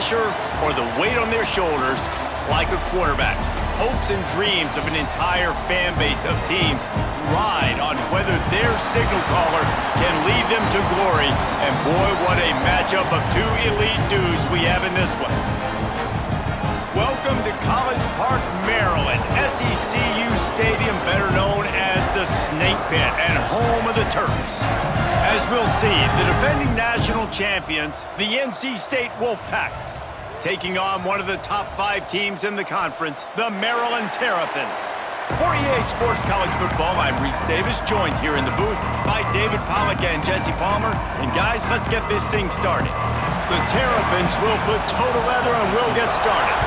pressure or the weight on their shoulders like a quarterback. Hopes and dreams of an entire fan base of teams ride on whether their signal caller can lead them to glory. And boy, what a matchup of two elite dudes we have in this one. Welcome to College Park, Maryland, SECU Stadium, better known as the Snake Pit and home of the Terps. As we'll see, the defending national champions, the NC State Wolfpack, taking on one of the top 5 teams in the conference, the Maryland Terrapins. For EA Sports College Football, I'm Reese Davis, joined here in the booth by David Pollack and Jesse Palmer. And guys, let's get this thing started. The Terrapins will put toe to leather and we'll get started.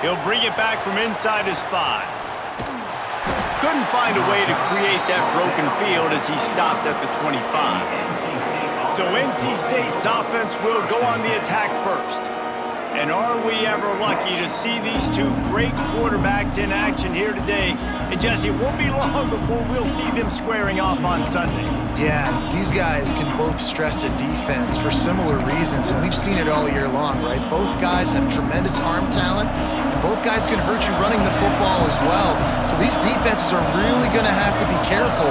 He'll bring it back from inside his 5. Couldn't find a way to create that broken field as he stopped at the 25. So NC State's offense will go on the attack first. And are we ever lucky to see these two great quarterbacks in action here today? And Jesse, it won't be long before we'll see them squaring off on Sundays. Yeah, these guys can both stress a defense for similar reasons, and we've seen it all year long, right? Both guys have tremendous arm talent, and both guys can hurt you running the football as well. So these defenses are really going to have to be careful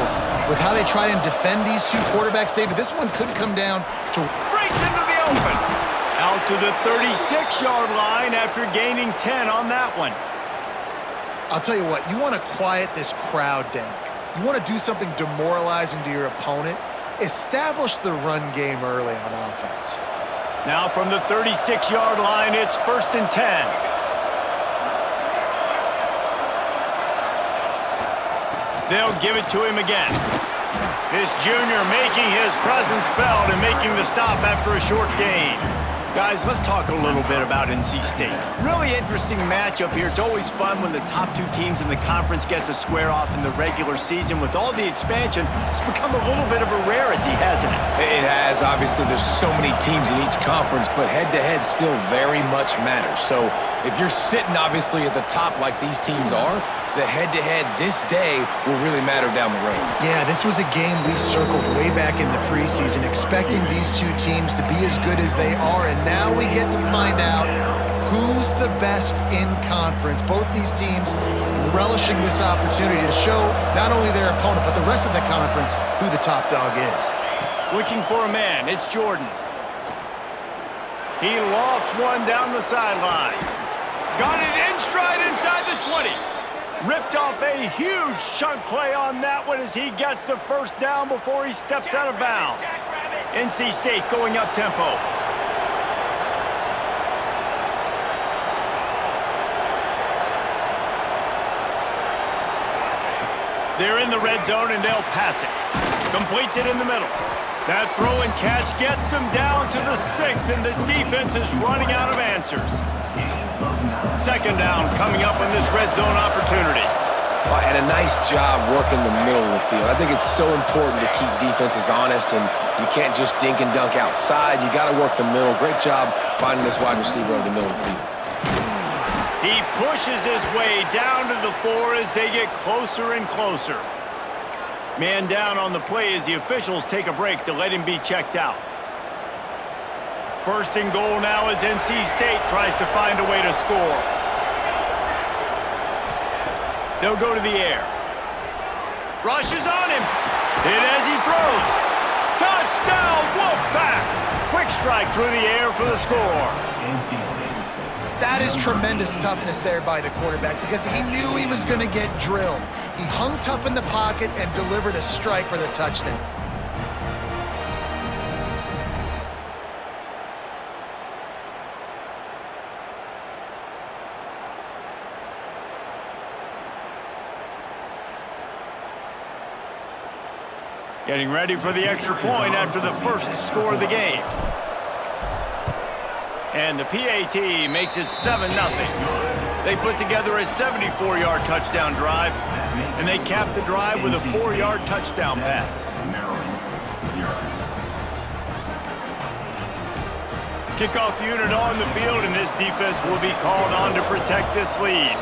with how they try and defend these two quarterbacks. David, this one could come down to... Breaks into the open. Out to the 36-yard line after gaining 10 on that one. I'll tell you what, you want to quiet this crowd down. You want to do something demoralizing to your opponent. Establish the run game early on offense. Now from the 36-yard line, it's 1st and 10. They'll give it to him again. This junior making his presence felt and making the stop after a short gain. Guys, let's talk a little bit about NC State. Really interesting matchup here. It's always fun when the top 2 teams in the conference get to square off in the regular season. With all the expansion, it's become a little bit of a rarity, hasn't it? It has. Obviously, there's so many teams in each conference, but head-to-head still very much matters. So if you're sitting, obviously, at the top like these teams are, the head-to-head this day will really matter down the road. Yeah, this was a game we circled way back in the preseason, expecting these two teams to be as good as they are, and now we get to find out who's the best in conference. Both these teams relishing this opportunity to show not only their opponent, but the rest of the conference who the top dog is. Looking for a man, it's Jordan. He lofts one down the sideline. Got it in stride inside the 20. Ripped off a huge chunk play on that one as he gets the first down before he steps out of bounds. NC State going up tempo. They're in the red zone and they'll pass it. Completes it in the middle. That throw and catch gets them down to the 6, and the defense is running out of answers. 2nd down coming up in this red zone opportunity. And a nice job working the middle of the field. I think it's so important to keep defenses honest, and you can't just dink and dunk outside. You got to work the middle. Great job finding this wide receiver over the middle of the field. He pushes his way down to the 4 as they get closer and closer. Man down on the play as the officials take a break to let him be checked out. 1st and goal now as NC State tries to find a way to score. They'll go to the air. Rushes on him. Hit as he throws. Touchdown, Wolfpack! Quick strike through the air for the score. That is tremendous toughness there by the quarterback because he knew he was going to get drilled. He hung tough in the pocket and delivered a strike for the touchdown. Getting ready for the extra point after the first score of the game. And the PAT makes it 7-0. They put together a 74-yard touchdown drive, and they cap the drive with a 4-yard touchdown pass. Kickoff unit on the field, and this defense will be called on to protect this lead.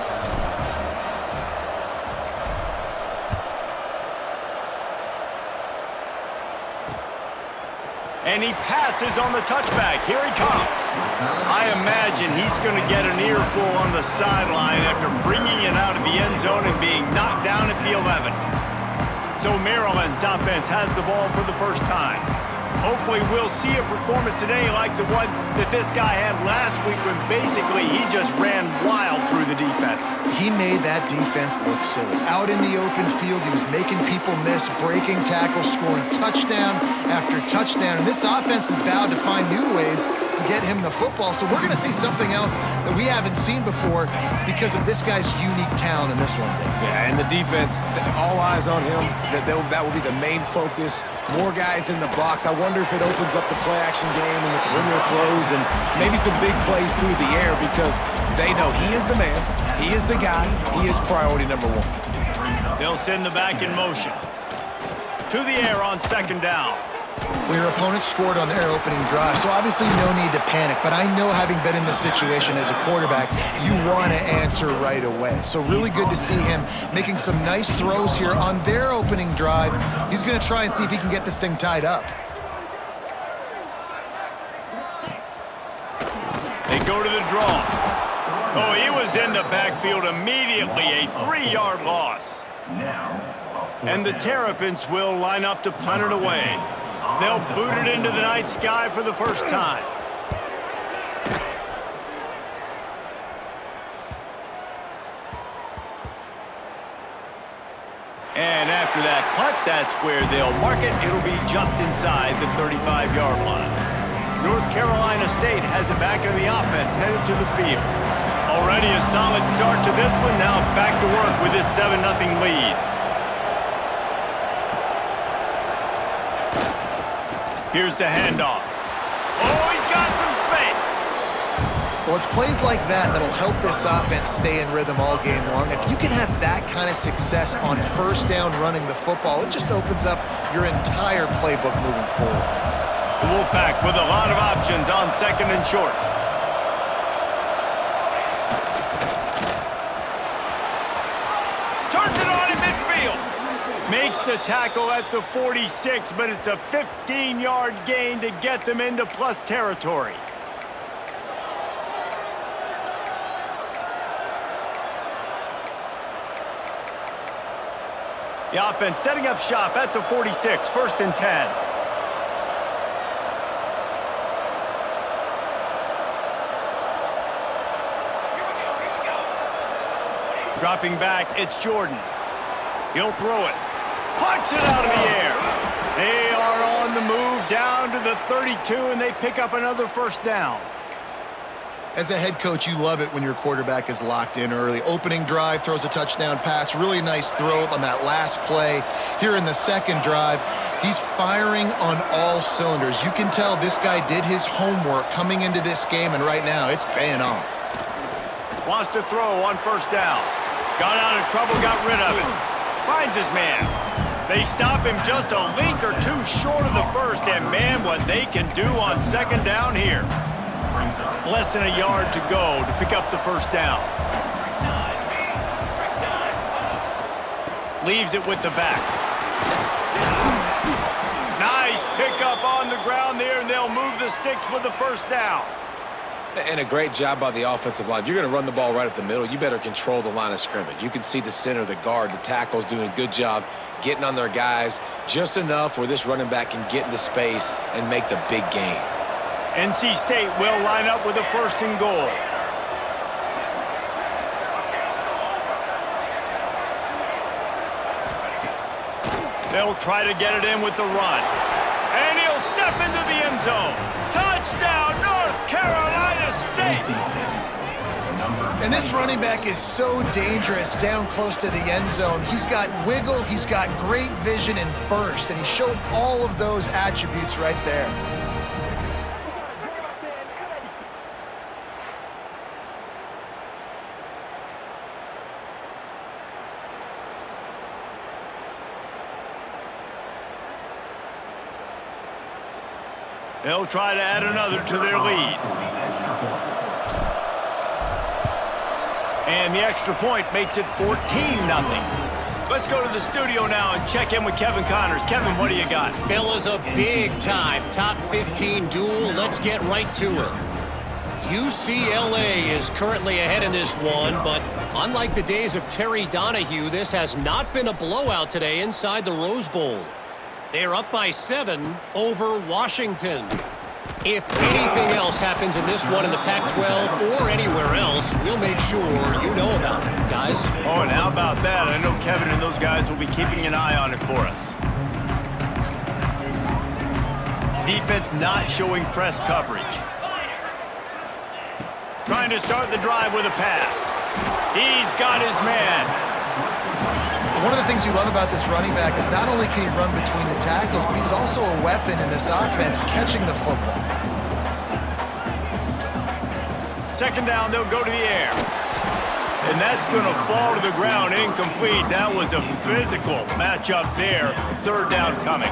And he passes on the touchback. Here he comes. I imagine he's going to get an earful on the sideline after bringing it out of the end zone and being knocked down at the 11. So Maryland's offense has the ball for the first time. Hopefully we'll see a performance today like the one that this guy had last week when basically he just ran wild through the defense. He made that defense look silly. Out in the open field, he was making people miss, breaking tackles, scoring touchdown after touchdown. And this offense is vowed to find new ways to get him the football. So we're going to see something else that we haven't seen before because of this guy's unique talent in this one. Yeah, and the defense, all eyes on him. That will be the main focus. More guys in the box. I wonder if it opens up the play-action game and the perimeter throws and maybe some big plays through the air because they know he is the man, he is the guy, he is priority number one. They'll send the back in motion. To the air on second down. Well, your opponent scored on their opening drive, so obviously no need to panic. But I know, having been in this situation as a quarterback, you want to answer right away. So really good to see him making some nice throws here on their opening drive. He's going to try and see if he can get this thing tied up. They go to the draw. Oh, he was in the backfield immediately, a 3-yard loss. And the Terrapins will line up to punt it away. They'll boot it into the night sky for the first time. And after that punt, that's where they'll mark it. It'll be just inside the 35-yard line. North Carolina State has it back in the offense, headed to the field. Already a solid start to this one. Now back to work with this 7-0 lead. Here's the handoff. Oh, he's got some space. Well, it's plays like that that'll help this offense stay in rhythm all game long. If you can have that kind of success on first down running the football, it just opens up your entire playbook moving forward. The Wolfpack with a lot of options on second and short. Turns it on in midfield. Makes the tackle at the 46, but it's a 15-yard gain to get them into plus territory. The offense setting up shop at the 46, 1st and 10. Dropping back, it's Jordan. He'll throw it. Punch it out of the air. They are on the move down to the 32, and they pick up another first down. As a head coach, you love it when your quarterback is locked in early. Opening drive, throws a touchdown pass. Really nice throw on that last play. Here in the second drive, he's firing on all cylinders. You can tell this guy did his homework coming into this game, and right now it's paying off. Wants to throw on first down. Got out of trouble, got rid of it. Finds his man. They stop him just a link or two short of the first, and man, what they can do on second down here. Less than a yard to go to pick up the first down. Leaves it with the back. Nice pickup on the ground there, and they'll move the sticks with the first down. And a great job by the offensive line. If you're going to run the ball right at the middle, you better control the line of scrimmage. You can see the center, the guard, the tackles doing a good job getting on their guys just enough where this running back can get into space and make the big gain. NC State will line up with a 1st and goal. They'll try to get it in with the run. And he'll step into the end zone. Touchdown, North Carolina State! And this running back is so dangerous down close to the end zone. He's got wiggle, he's got great vision and burst, and he showed all of those attributes right there. They'll try to add another to their lead. And the extra point makes it 14-0. Let's go to the studio now and check in with Kevin Connors. Kevin, what do you got? Fellas, a big-time top 15 duel. Let's get right to her. UCLA is currently ahead in this one, but unlike the days of Terry Donahue, this has not been a blowout today inside the Rose Bowl. They're up by 7 over Washington. If anything else happens in this one in the Pac-12 or anywhere else, we'll make sure you know about it, guys. Oh, and how about that? I know Kevin and those guys will be keeping an eye on it for us. Defense not showing press coverage. Trying to start the drive with a pass. He's got his man. One of the things you love about this running back is not only can he run between the tackles, but he's also a weapon in this offense, catching the football. Second down, they'll go to the air. And that's going to fall to the ground, incomplete. That was a physical matchup there. Third down coming.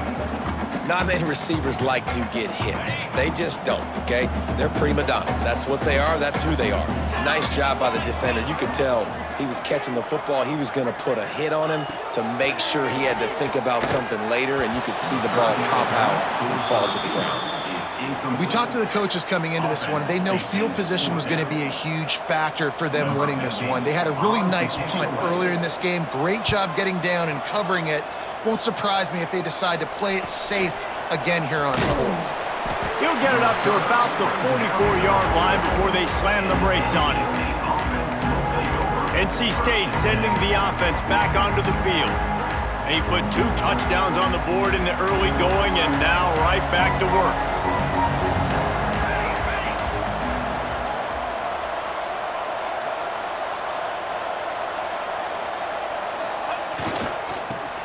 Not many receivers like to get hit. They just don't, okay? They're prima donnas. That's what they are. That's who they are. Nice job by the defender. You could tell he was catching the football. He was going to put a hit on him to make sure he had to think about something later, and you could see the ball pop out and fall to the ground. We talked to the coaches coming into this one. They know field position was going to be a huge factor for them winning this one. They had a really nice punt earlier in this game. Great job getting down and covering it. Won't surprise me if they decide to play it safe again here on fourth. He'll get it up to about the 44-yard line before they slam the brakes on it. NC State sending the offense back onto the field. And he put 2 touchdowns on the board in the early going and now right back to work.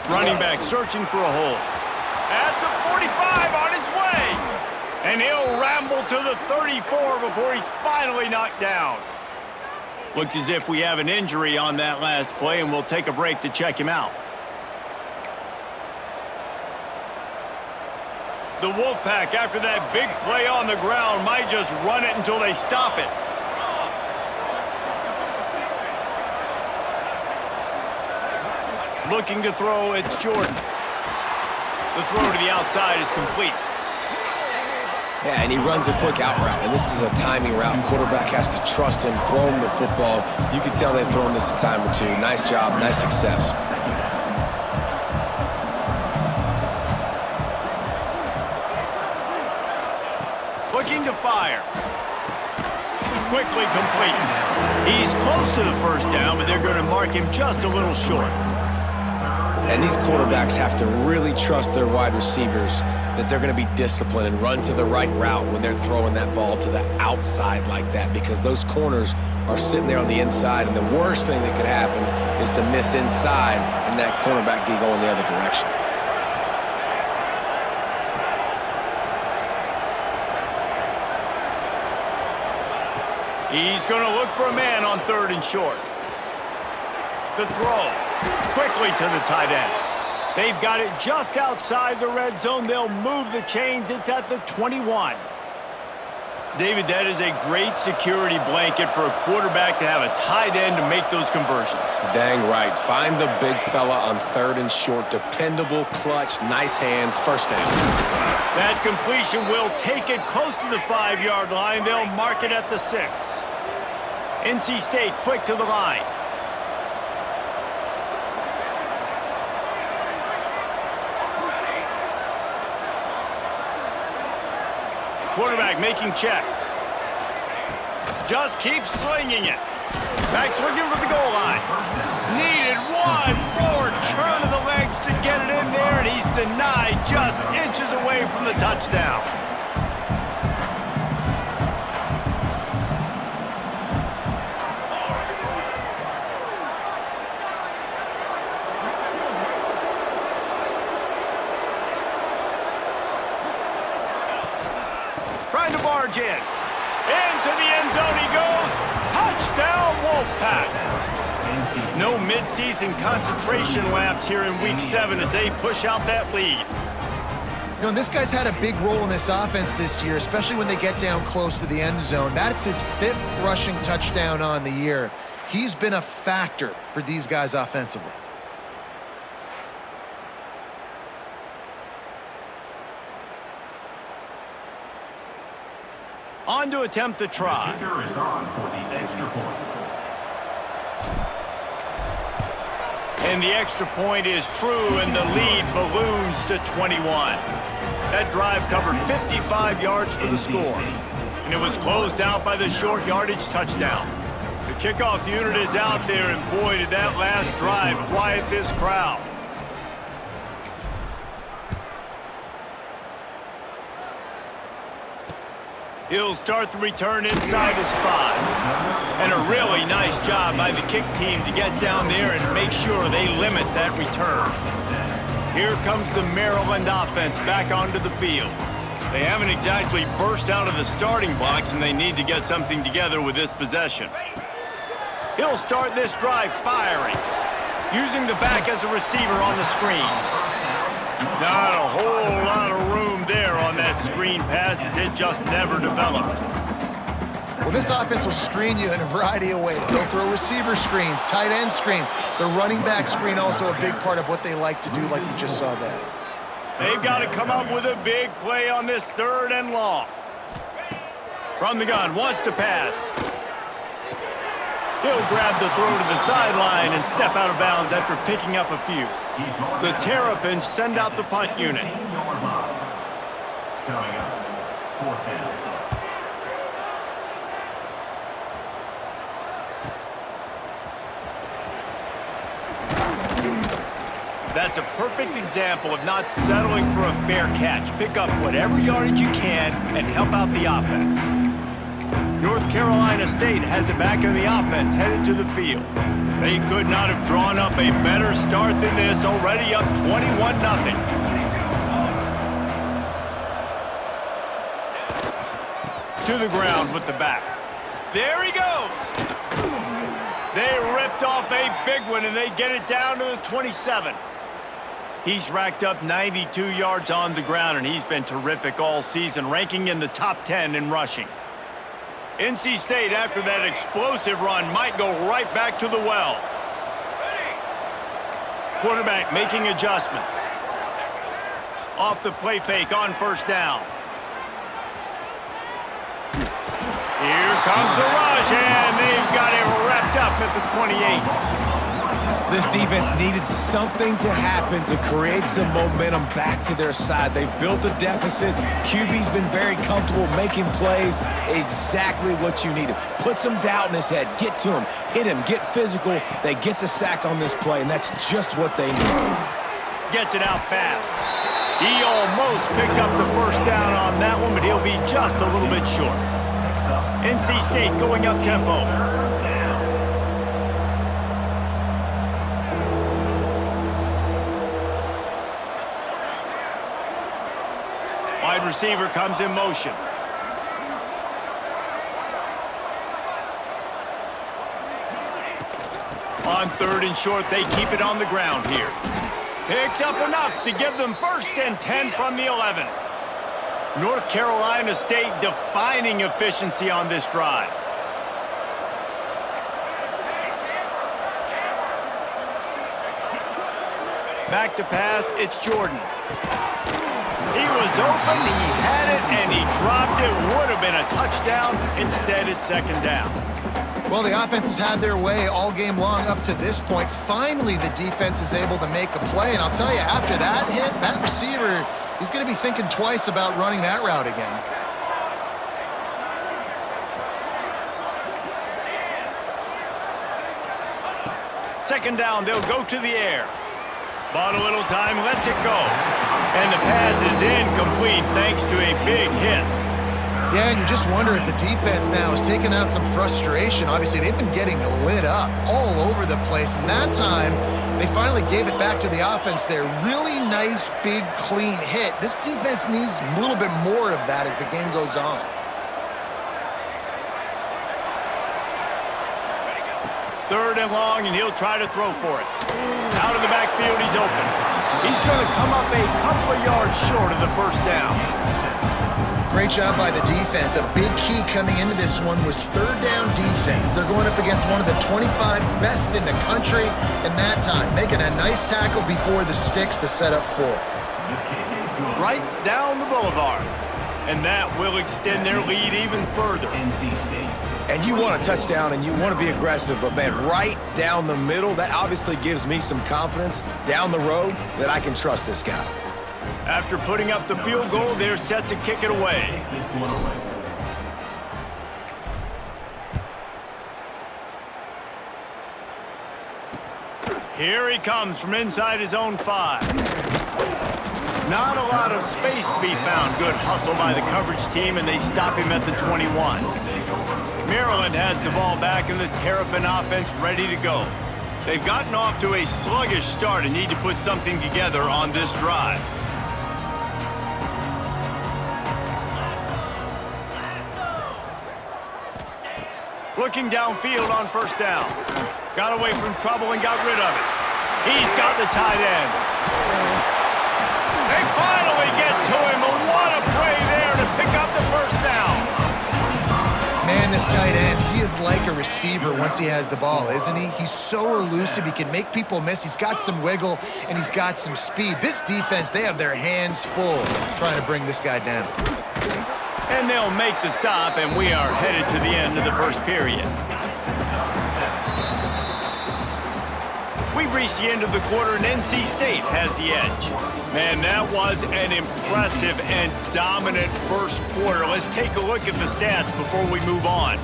Running back searching for a hole. At the 45 on his way. And he'll ramble to the 34 before he's finally knocked down. Looks as if we have an injury on that last play, and we'll take a break to check him out. The Wolfpack, after that big play on the ground, might just run it until they stop it. Looking to throw, it's Jordan. The throw to the outside is complete. Yeah, and he runs a quick out route, and this is a timing route. Quarterback has to trust him, throw him the football. You can tell they've thrown this a time or two. Nice job, nice success. Looking to fire. Quickly complete. He's close to the first down, but they're going to mark him just a little short. And these quarterbacks have to really trust their wide receivers that they're going to be disciplined and run to the right route when they're throwing that ball to the outside like that, because those corners are sitting there on the inside, and the worst thing that could happen is to miss inside and that cornerback get going the other direction. He's going to look for a man on 3rd and short. The throw. Quickly to the tight end. They've got it just outside the red zone. They'll move the chains. It's at the 21. David, that is a great security blanket for a quarterback to have a tight end to make those conversions. Dang right. Find the big fella on 3rd and short. Dependable, clutch, nice hands, first down. That completion will take it close to the 5-yard line. They'll mark it at the 6. NC State quick to the line. Quarterback making checks. Just keeps slinging it. Back swinging for the goal line. Needed one more turn of the legs to get it in there, and he's denied just inches away from the touchdown. Trying to barge in. Into the end zone he goes. Touchdown, Wolfpack. No midseason concentration laps here in Week 7 as they push out that lead. You know, and this guy's had a big role in this offense this year, especially when they get down close to the end zone. That's his 5th rushing touchdown on the year. He's been a factor for these guys offensively. On to attempt the try. The kicker is on for the extra point. And the extra point is true, and the lead balloons to 21. That drive covered 55 yards for the score, and it was closed out by the short yardage touchdown. The kickoff unit is out there, and boy, did that last drive quiet this crowd. He'll start the return inside his 5. And a really nice job by the kick team to get down there and make sure they limit that return. Here comes the Maryland offense back onto the field. They haven't exactly burst out of the starting blocks, and they need to get something together with this possession. He'll start this drive firing, using the back as a receiver on the screen. Not a whole lot of room there on that screen pass, as it just never developed. Well, this offense will screen you in a variety of ways. They'll throw receiver screens, tight end screens. The running back screen also a big part of what they like to do, like you just saw there. They've got to come up with a big play on this 3rd and long. From the gun, wants to pass. He'll grab the throw to the sideline and step out of bounds after picking up a few. The Terrapins send out the punt unit. Coming up, 4th down. That's a perfect example of not settling for a fair catch. Pick up whatever yardage you can and help out the offense. North Carolina State has it back in the offense, headed to the field. They could not have drawn up a better start than this, already up 21-0. To the ground with the back. There he goes. They ripped off a big one, and they get it down to the 27. He's racked up 92 yards on the ground, and he's been terrific all season, ranking in the top 10 in rushing. NC State, after that explosive run, might go right back to the well. Quarterback making adjustments. Off the play fake on 1st down. Here comes the rush, and they've got it wrapped up at the 28. This defense needed something to happen to create some momentum back to their side. They've built a deficit. QB's been very comfortable making plays. Exactly what you needed. Put some doubt in his head. Get to him. Hit him. Get physical. They get the sack on this play, and that's just what they need. Gets it out fast. He almost picked up the 1st down on that one, but he'll be just a little bit short. NC State going up tempo. Wide receiver comes in motion. On 3rd and short, they keep it on the ground here. Picks up enough to give them 1st and 10 from the 11. North Carolina State defining efficiency on this drive. Back to pass, it's Jordan. He was open, he had it, and he dropped it. Would have been a touchdown. Instead, it's 2nd down. Well, the offense has had their way all game long up to this point. Finally, the defense is able to make a play, and I'll tell you, after that hit, that receiver, he's going to be thinking twice about running that route again. Second down, they'll go to the air. Bought a little time, lets it go. And the pass is incomplete thanks to a big hit. Yeah, and you just wonder if the defense now is taking out some frustration. Obviously, they've been getting lit up all over the place. And that time, they finally gave it back to the offense there. Really nice, big, clean hit. This defense needs a little bit more of that as the game goes on. Third and long, and he'll try to throw for it. Out of the backfield, he's open. He's going to come up a couple of yards short of the 1st down. Great job by the defense. A big key coming into this one was 3rd down defense. They're going up against one of the 25 best in the country in that time, making a nice tackle before the sticks to set up 4th. Right down the boulevard. and that will extend their lead even further. NC State. And you want a touchdown and you want to be aggressive, but man, right down the middle, that obviously gives me some confidence down the road that I can trust this guy. After putting up the field goal, they're set to kick it away. Take this one away. Here he comes from inside his own 5. Not a lot of space to be found. Good hustle by the coverage team, and they stop him at the 21. Maryland has the ball back and the Terrapin offense ready to go. They've gotten off to a sluggish start and need to put something together on this drive. Looking downfield on first down. Got away from trouble and got rid of it. He's got the tight end. They finally get to him, but what a play there to pick up the first down. Man, this tight end, he is like a receiver once he has the ball, isn't he? He's so elusive, he can make people miss. He's got some wiggle, and he's got some speed. This defense, they have their hands full trying to bring this guy down. And they'll make the stop, and we are headed to the end of the first period. We've reached the end of the quarter, and NC State has the edge. Man, that was an impressive and dominant first quarter. Let's take a look at the stats before we move on.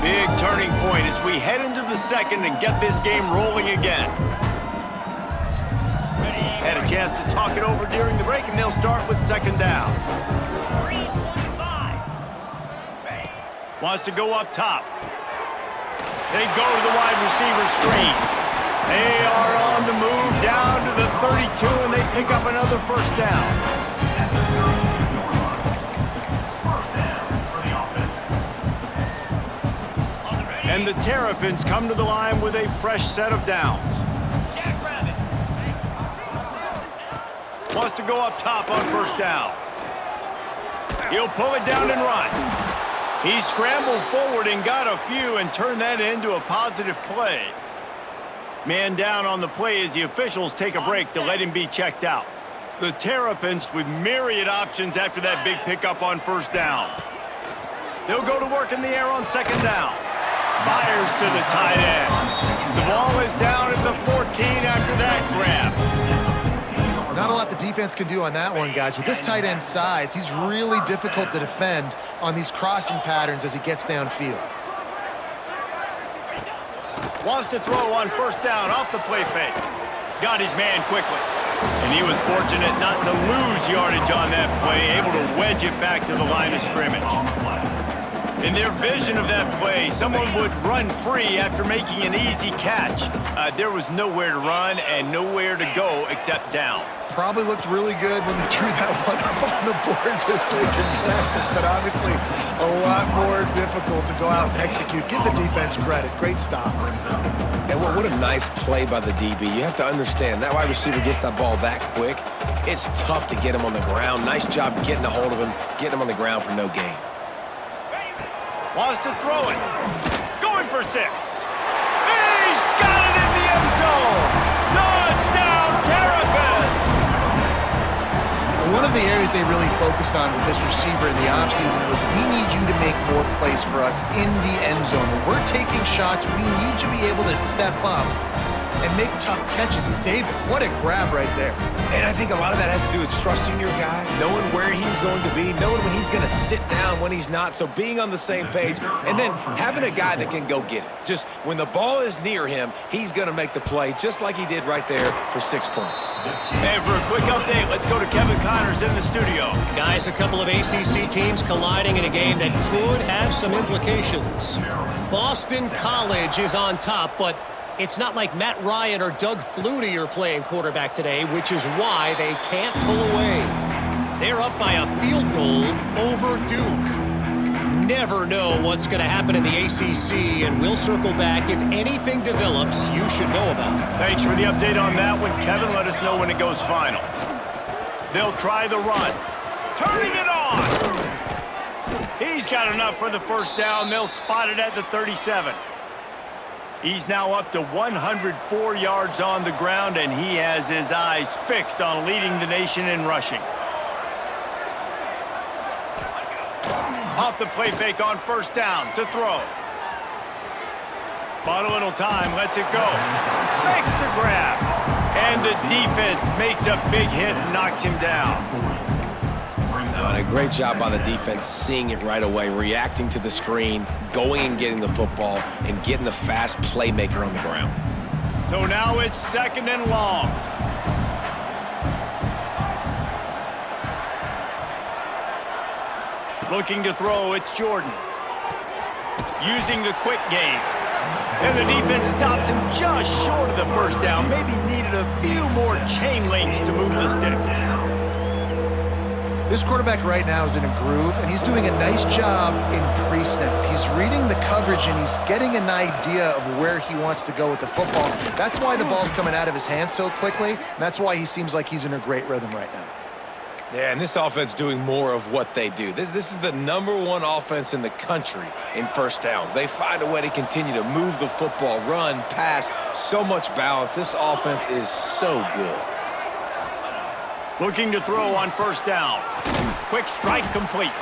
Big turning point as we head into the second and get this game rolling again. Had a chance to talk it over during the break, and they'll start with second down. Wants to go up top. They go to the wide receiver screen. They are on the move down to the 32, and they pick up another first down. And the Terrapins come to the line with a fresh set of downs. Wants to go up top on first down. He'll pull it down and run. He scrambled forward and got a few and turned that into a positive play. Man down on the play as the officials take a break to let him be checked out. The Terrapins with myriad options after that big pickup on first down. They'll go to work in the air on second down. Fires to the tight end. The ball is down at the 14 after that grab. Not a lot the defense can do on that one, guys. With this tight end size, he's really difficult to defend on these crossing patterns as he gets downfield. Wants to throw on first down off the play fake. Got his man quickly. And he was fortunate not to lose yardage on that play, able to wedge it back to the line of scrimmage. In their vision of that play, someone would run free after making an easy catch. There was nowhere to run and nowhere to go except down. Probably looked really good when they drew that one up on the board this week in practice, but obviously a lot more difficult to go out and execute. Give the defense credit. Great stop. And what a nice play by the DB. You have to understand, that wide receiver gets that ball that quick. It's tough to get him on the ground. Nice job getting a hold of him, getting him on the ground for no gain. Wants to throw it. Going for 6. He's got it in the end zone. Touchdown, Terrapins! One of the areas they really focused on with this receiver in the offseason was we need you to make more plays for us in the end zone. When we're taking shots, we need you to be able to step up and make tough catches. And David, what a grab right there. And I think a lot of that has to do with trusting your guy, knowing where he's going to be, knowing when he's going to sit down, when he's not, so being on the same page, and then having a guy that can go get it. Just when the ball is near him, he's going to make the play, just like he did right there for 6 points. And for a quick update, let's go to Kevin Connors in the studio. Guys, a couple of ACC teams colliding in a game that could have some implications. Boston College is on top, but it's not like Matt Ryan or Doug Flutie are playing quarterback today, which is why they can't pull away. They're up by a field goal over Duke. Never know what's going to happen in the ACC, and we'll circle back if anything develops you should know about. Thanks for the update on that one, Kevin. Let us know when it goes final. They'll try the run. Turning it on! He's got enough for the first down. They'll spot it at the 37. He's now up to 104 yards on the ground, and he has his eyes fixed on leading the nation in rushing. Off the play fake on first down to throw. Bought a little time, lets it go. Makes the grab. And the defense makes a big hit and knocks him down. And a great job by the defense seeing it right away, reacting to the screen, going and getting the football, and getting the fast playmaker on the ground. So now it's second and long. Looking to throw, it's Jordan. Using the quick game. And the defense stops him just short of the first down. Maybe needed a few more chain links to move the sticks. This quarterback right now is in a groove, and he's doing a nice job in pre-snap. He's reading the coverage, and he's getting an idea of where he wants to go with the football. That's why the ball's coming out of his hands so quickly, and that's why he seems like he's in a great rhythm right now. Yeah, and this offense doing more of what they do. This is the #1 offense in the country in first downs. They find a way to continue to move the football, run, pass, so much balance. This offense is so good. Looking to throw on first down. Quick strike complete.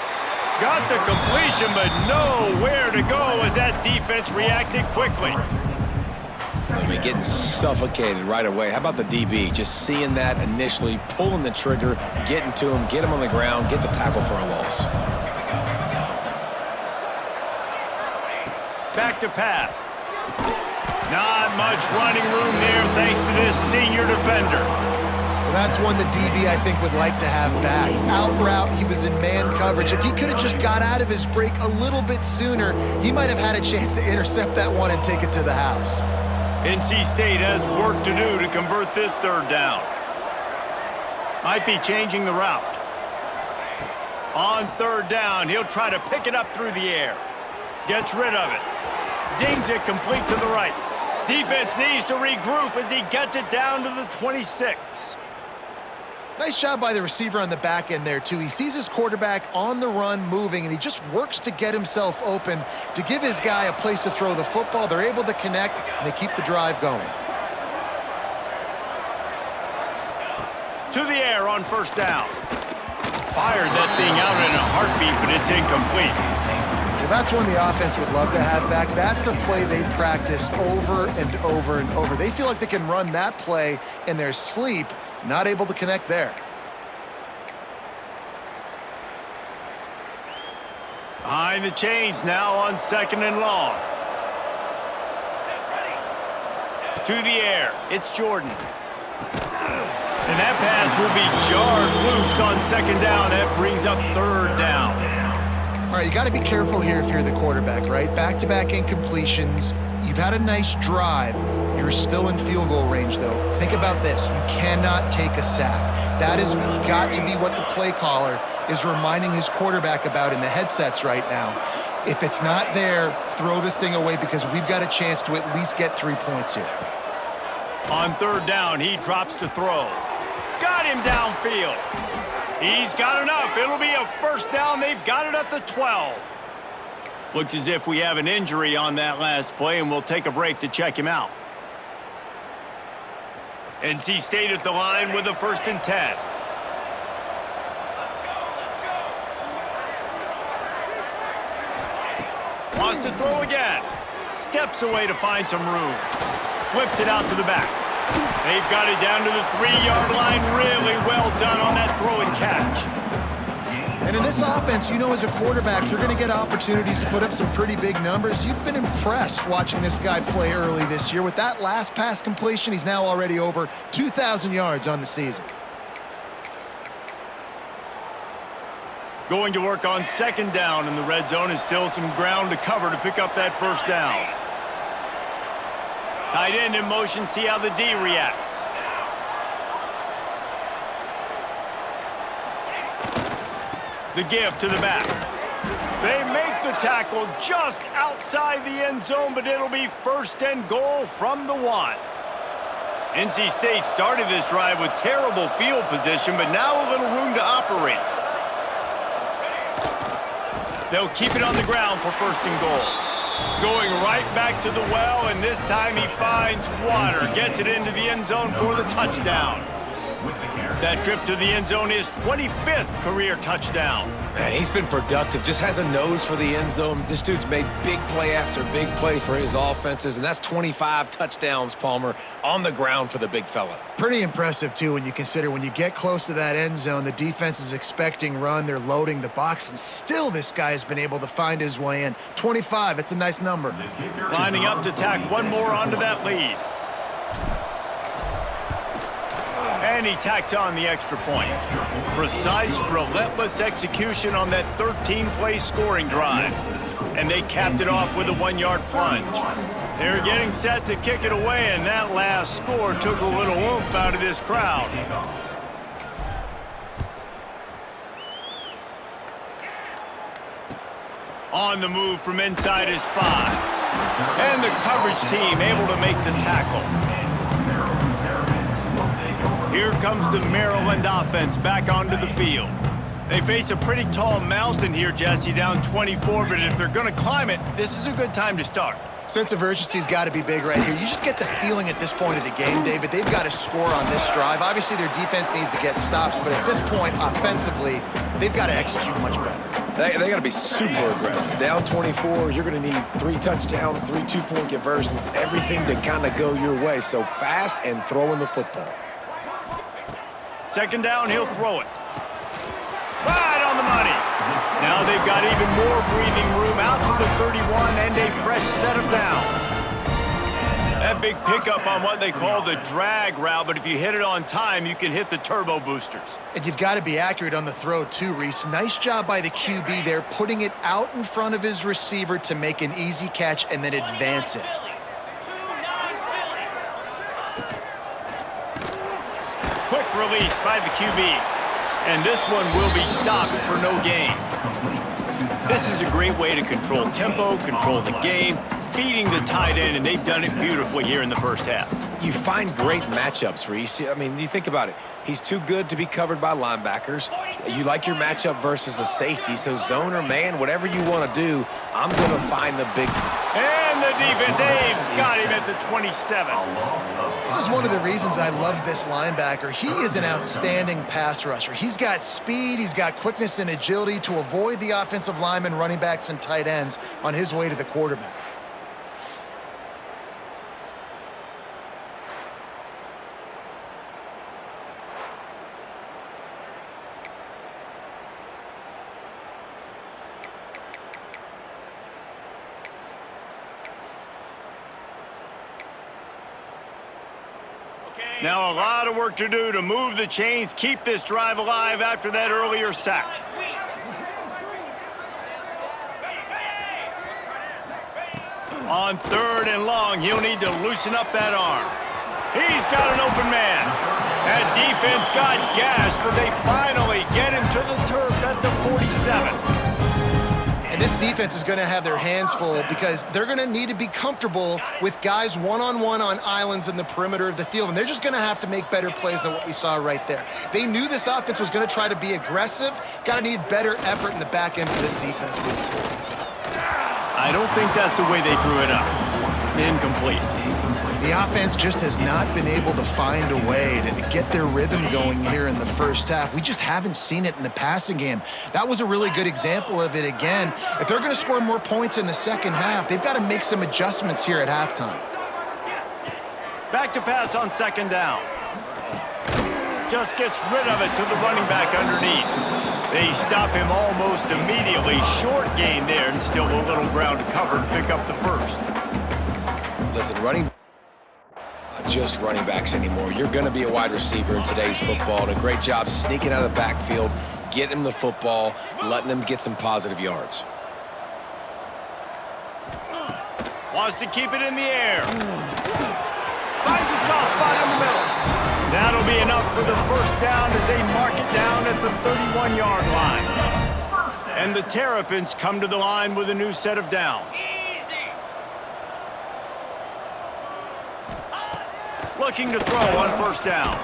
Got the completion, but nowhere to go as that defense reacted quickly. I mean, getting suffocated right away. How about the DB? Just seeing that initially, pulling the trigger, getting to him, get him on the ground, get the tackle for a loss. Back to pass. Not much running room there thanks to this senior defender. Well, that's one the DB, I think, would like to have back. Out route, he was in man coverage. If he could have just got out of his break a little bit sooner, he might have had a chance to intercept that one and take it to the house. NC State has work to do to convert this third down. Might be changing the route. On third down, he'll try to pick it up through the air. Gets rid of it. Zings it complete to the right. Defense needs to regroup as he gets it down to the 26. Nice job by the receiver on the back end there, too. He sees his quarterback on the run moving, and he just works to get himself open to give his guy a place to throw the football. They're able to connect, and they keep the drive going. To the air on first down. Fired that thing out in a heartbeat, but it's incomplete. Well, that's one the offense would love to have back. That's a play they practice over and over and over. They feel like they can run that play in their sleep. Not able to connect there. Behind the chains now on second and long. To the air, it's Jordan. And that pass will be jarred loose on second down. That brings up third down. All right, you got to be careful here if you're the quarterback, right? Back-to-back incompletions. You've had a nice drive. You're still in field goal range, though. Think about this. You cannot take a sack. That has got to be what the play caller is reminding his quarterback about in the headsets right now. If it's not there, throw this thing away because we've got a chance to at least get 3 points here. On third down, he drops to throw. Got him downfield. He's got enough. It'll be a first down. They've got it at the 12. Looks as if we have an injury on that last play, and we'll take a break to check him out. NC State at the line with a 1st and 10. Wants to throw again. Steps away to find some room. Flips it out to the back. They've got it down to the 3-yard line. Really well done on that throw and catch. And in this offense, you know, as a quarterback, you're going to get opportunities to put up some pretty big numbers. You've been impressed watching this guy play early this year. With that last pass completion, he's now already over 2,000 yards on the season. Going to work on second down in the red zone, and still some ground to cover to pick up that first down. Tight end in motion, see how the D reacts. The give to the back. They make the tackle just outside the end zone, but it'll be 1st and goal from the 1. NC State started this drive with terrible field position, but now a little room to operate. They'll keep it on the ground for 1st and goal. Going right back to the well, and this time he finds water. Gets it into the end zone for the touchdown. That trip to the end zone is 25th career touchdown. Man, he's been productive, just has a nose for the end zone. This dude's made big play after big play for his offenses, and that's 25 touchdowns, Palmer, on the ground for the big fella. Pretty impressive, too, when you consider when you get close to that end zone, the defense is expecting run, they're loading the box, and still this guy has been able to find his way in. 25, it's a nice number. Lining up to tack one more onto that lead. And he tacks on the extra point. Precise, relentless execution on that 13-play scoring drive. And they capped it off with a 1-yard plunge. They're getting set to kick it away, and that last score took a little oomph out of this crowd. On the move from inside his 5. And the coverage team able to make the tackle. Here comes the Maryland offense back onto the field. They face a pretty tall mountain here, Jesse, down 24, but if they're going to climb it, this is a good time to start. Sense of urgency's got to be big right here. You just get the feeling at this point of the game, David, they've got to score on this drive. Obviously, their defense needs to get stops, but at this point, offensively, they've got to execute much better. They got to be super aggressive. Down 24, you're going to need 3 touchdowns, 3 two-point conversions, everything to kind of go your way. So fast and throwing the football. Second down, he'll throw it. Right on the money. Now they've got even more breathing room out to the 31 and a fresh set of downs. That big pickup on what they call the drag route, but if you hit it on time, you can hit the turbo boosters. And you've got to be accurate on the throw, too, Reese. Nice job by the QB there, putting it out in front of his receiver to make an easy catch and then advance it. Quick release by the QB. And this one will be stopped for no gain. This is a great way to control tempo, control the game, feeding the tight end, and they've done it beautifully here in the first half. You find great matchups, Reese. I mean, you think about it. He's too good to be covered by linebackers. You like your matchup versus a safety, so zone or man, whatever you want to do, I'm going to find the big... And the defense, they've got him at the 27. This is one of the reasons I love this linebacker. He is an outstanding pass rusher. He's got speed, he's got quickness and agility to avoid the offensive linemen, running backs, and tight ends on his way to the quarterback. Now a lot of work to do to move the chains, keep this drive alive after that earlier sack. On 3rd and long, he'll need to loosen up that arm. He's got an open man. That defense got gashed, but they finally get him to the turf at the 47. And this defense is going to have their hands full because they're going to need to be comfortable with guys one-on-one on islands in the perimeter of the field, and they're just going to have to make better plays than what we saw right there. They knew this offense was going to try to be aggressive. Got to need better effort in the back end for this defense moving forward. I don't think that's the way they drew it up. Incomplete. The offense just has not been able to find a way to get their rhythm going here in the first half. We just haven't seen it in the passing game. That was a really good example of it again. If they're going to score more points in the second half, they've got to make some adjustments here at halftime. Back to pass on 2nd down. Just gets rid of it to the running back underneath. They stop him almost immediately. Short gain there, and still a little ground to cover to pick up the first. Listen, not just running backs anymore. You're going to be a wide receiver in today's football. And a great job sneaking out of the backfield, getting him the football, letting him get some positive yards. Wants to keep it in the air. Finds a soft spot in the middle. That'll be enough for the first down as they mark it down at the 31-yard line. And the Terrapins come to the line with a new set of downs. Looking to throw on 1st down.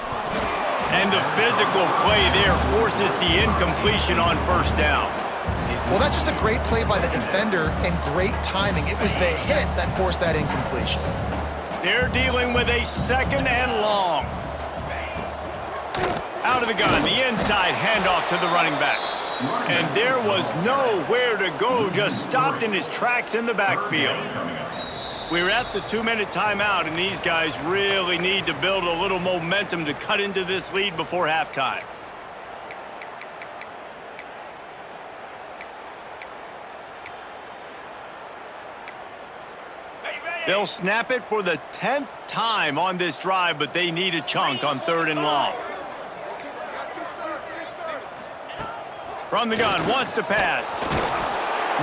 And the physical play there forces the incompletion on 1st down. Well, that's just a great play by the defender and great timing. It was the hit that forced that incompletion. They're dealing with a 2nd and long. Out of the gun, the inside handoff to the running back. And there was nowhere to go, just stopped in his tracks in the backfield. We're at the 2-minute timeout, and these guys really need to build a little momentum to cut into this lead before halftime. They'll snap it for the 10th time on this drive, but they need a chunk on 3rd and long. From the gun, wants to pass.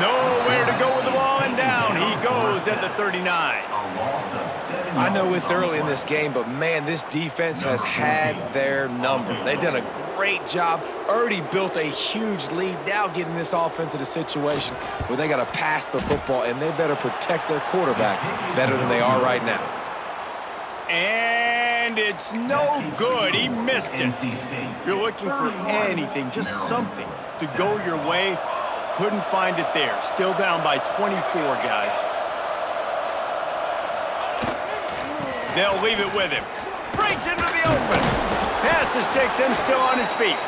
Nowhere to go with the ball, and down he goes at the 39. I know it's early in this game, but man, this defense has had their number. They've done a great job, already built a huge lead, now getting this offense in a situation where they got to pass the football, and they better protect their quarterback better than they are right now. And it's no good. He missed it. You're looking for anything, just something to go your way. Couldn't find it there. Still down by 24, guys. They'll leave it with him. Breaks into the open. Pass the sticks and still on his feet.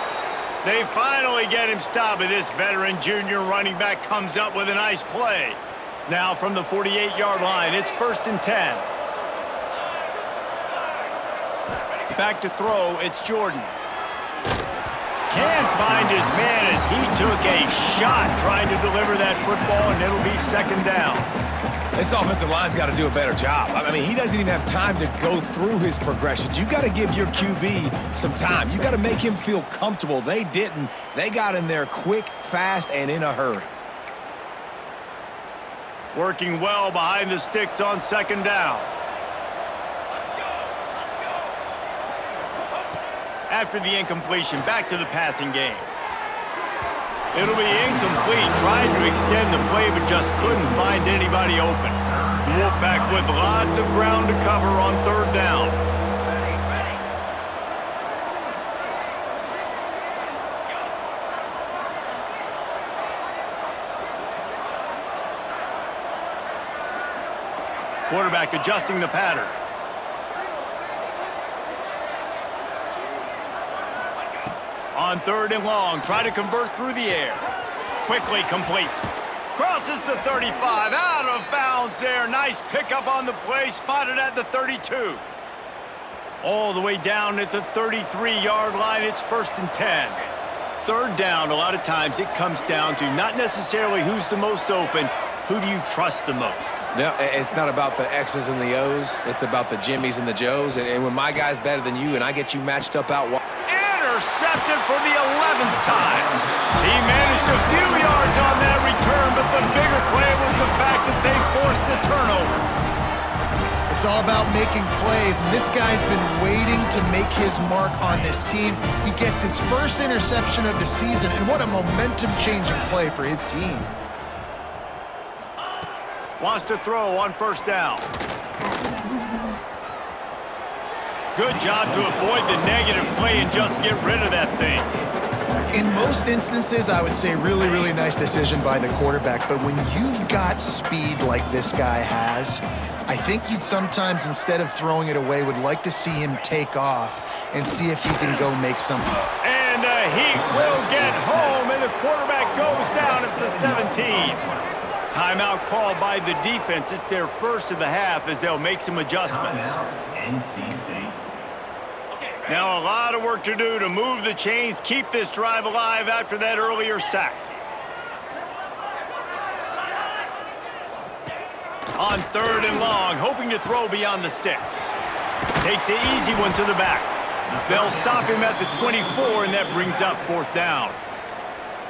They finally get him stopped, and this veteran junior running back comes up with a nice play. Now from the 48-yard line, it's 1st and 10. Back to throw, it's Jordan. Can't find his man as he took a shot trying to deliver that football, and it'll be 2nd down. This offensive line's got to do a better job. I mean, he doesn't even have time to go through his progressions. You got to give your QB some time. You got to make him feel comfortable. They didn't. They got in there quick, fast, and in a hurry. Working well behind the sticks on 2nd down. After the incompletion, back to the passing game. It'll be incomplete, trying to extend the play, but just couldn't find anybody open. Wolfpack with lots of ground to cover on 3rd down. Quarterback adjusting the pattern. On 3rd and long, try to convert through the air. Quickly complete. Crosses the 35, out of bounds there. Nice pickup on the play, spotted at the 32. All the way down at the 33-yard line, it's 1st and 10. 3rd down, a lot of times it comes down to not necessarily who's the most open, who do you trust the most? No, it's not about the X's and the O's. It's about the Jimmies and the Joes. And when my guy's better than you and I get you matched up out wide. Intercepted for the 11th time. He managed a few yards on that return, but the bigger play was the fact that they forced the turnover. It's all about making plays, and this guy's been waiting to make his mark on this team. He gets his first interception of the season, and what a momentum-changing play for his team. Wants to throw on 1st down. Good job to avoid the negative play and just get rid of that thing. In most instances, I would say really, really nice decision by the quarterback, but when you've got speed like this guy has, I think you'd sometimes, instead of throwing it away, would like to see him take off and see if he can go make something. And the Heat will get home, and the quarterback goes down at the 17. Timeout called by the defense. It's their first of the half as they'll make some adjustments. Now a lot of work to do to move the chains, keep this drive alive after that earlier sack. On 3rd and long, hoping to throw beyond the sticks. Takes the easy one to the back. They'll stop him at the 24, and that brings up 4th down.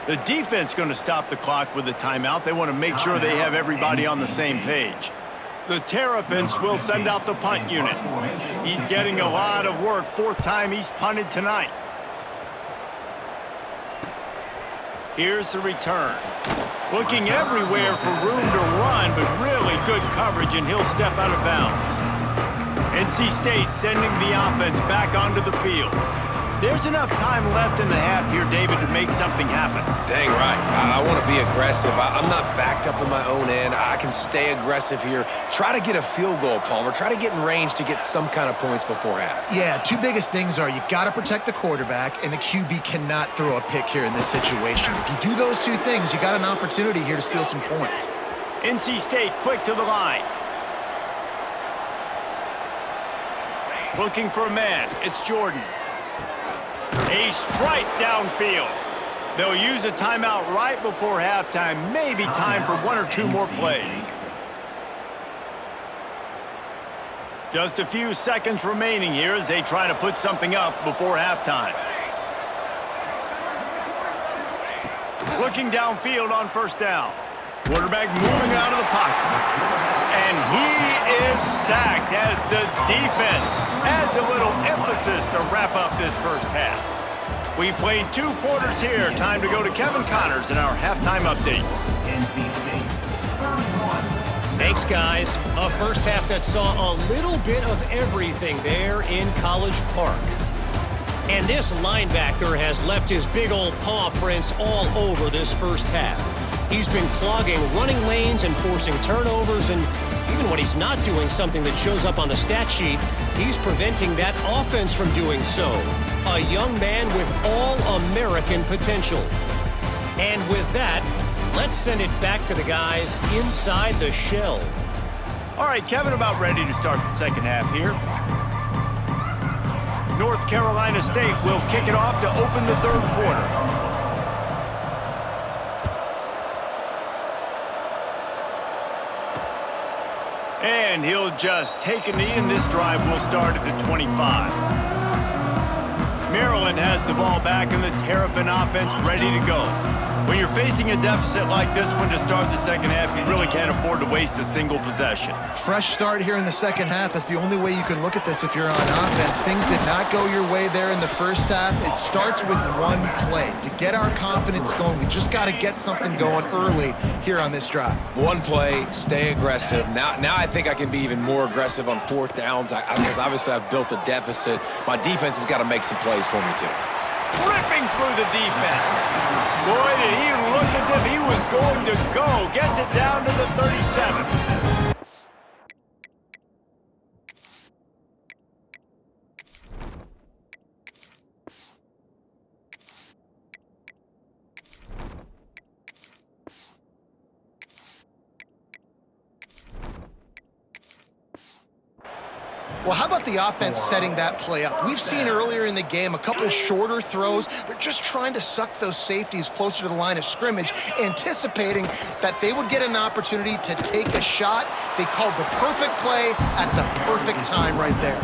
The defense going to stop the clock with a timeout. They want to make sure they have everybody on the same page. The Terrapins will send out the punt unit. He's getting a lot of work. 4th time he's punted tonight. Here's the return. Looking everywhere for room to run, but really good coverage, and he'll step out of bounds. NC State sending the offense back onto the field. There's enough time left in the half here, David, to make something happen. Dang right. I want to be aggressive. I'm not backed up in my own end. I can stay aggressive here. Try to get a field goal, Palmer. Try to get in range to get some kind of points before half. Yeah, two biggest things are you got to protect the quarterback, and the QB cannot throw a pick here in this situation. If you do those two things, you got an opportunity here to steal some points. NC State quick to the line. Looking for a man. It's Jordan. A strike downfield. They'll use a timeout right before halftime. Maybe time for one or two more plays. Just a few seconds remaining here as they try to put something up before halftime. Looking downfield on first down. Quarterback moving out of the pocket. And he is sacked as the defense adds a little emphasis to wrap up this first half. We played 2 quarters here. Time to go to Kevin Connors in our halftime update. Thanks, guys. A first half that saw a little bit of everything there in College Park. And this linebacker has left his big old paw prints all over this first half. He's been clogging running lanes and forcing turnovers, and even when he's not doing something that shows up on the stat sheet, he's preventing that offense from doing so. A young man with all-American potential. And with that, let's send it back to the guys inside the shell. All right, Kevin, about ready to start the second half here. North Carolina State will kick it off to open the third quarter. And he'll just take a knee, and this drive will start at the 25. Maryland has the ball back, and the Terrapin offense ready to go. When you're facing a deficit like this one to start the second half, you really can't afford to waste a single possession. Fresh start here in the second half. That's the only way you can look at this if you're on offense. Things did not go your way there in the first half. It starts with one play. To get our confidence going, we just got to get something going early here on this drive. One play, stay aggressive. Now I think I can be even more aggressive on fourth downs because obviously I've built a deficit. My defense has got to make some plays for me too. Ripping through the defense. Boy, did he look as if he was going to go. Gets it down to the 37. Well, how about the offense setting that play up? We've seen earlier in the game a couple shorter throws. They're just trying to suck those safeties closer to the line of scrimmage, anticipating that they would get an opportunity to take a shot. They called the perfect play at the perfect time right there.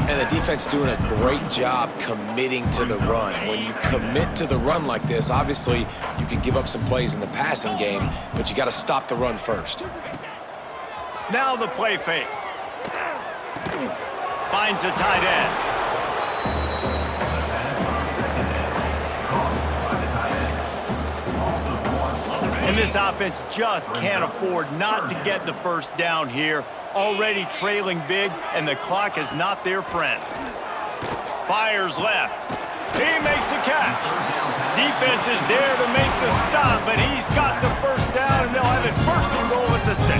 And the defense doing a great job committing to the run. When you commit to the run like this, obviously you can give up some plays in the passing game, but you got to stop the run first. Now the play fake. Finds a tight end. And this offense just can't afford not to get the first down here. Already trailing big, and the clock is not their friend. Fires left. He makes a catch. Defense is there to make the stop, but he's got the first down, and they'll have it first and goal at the 6.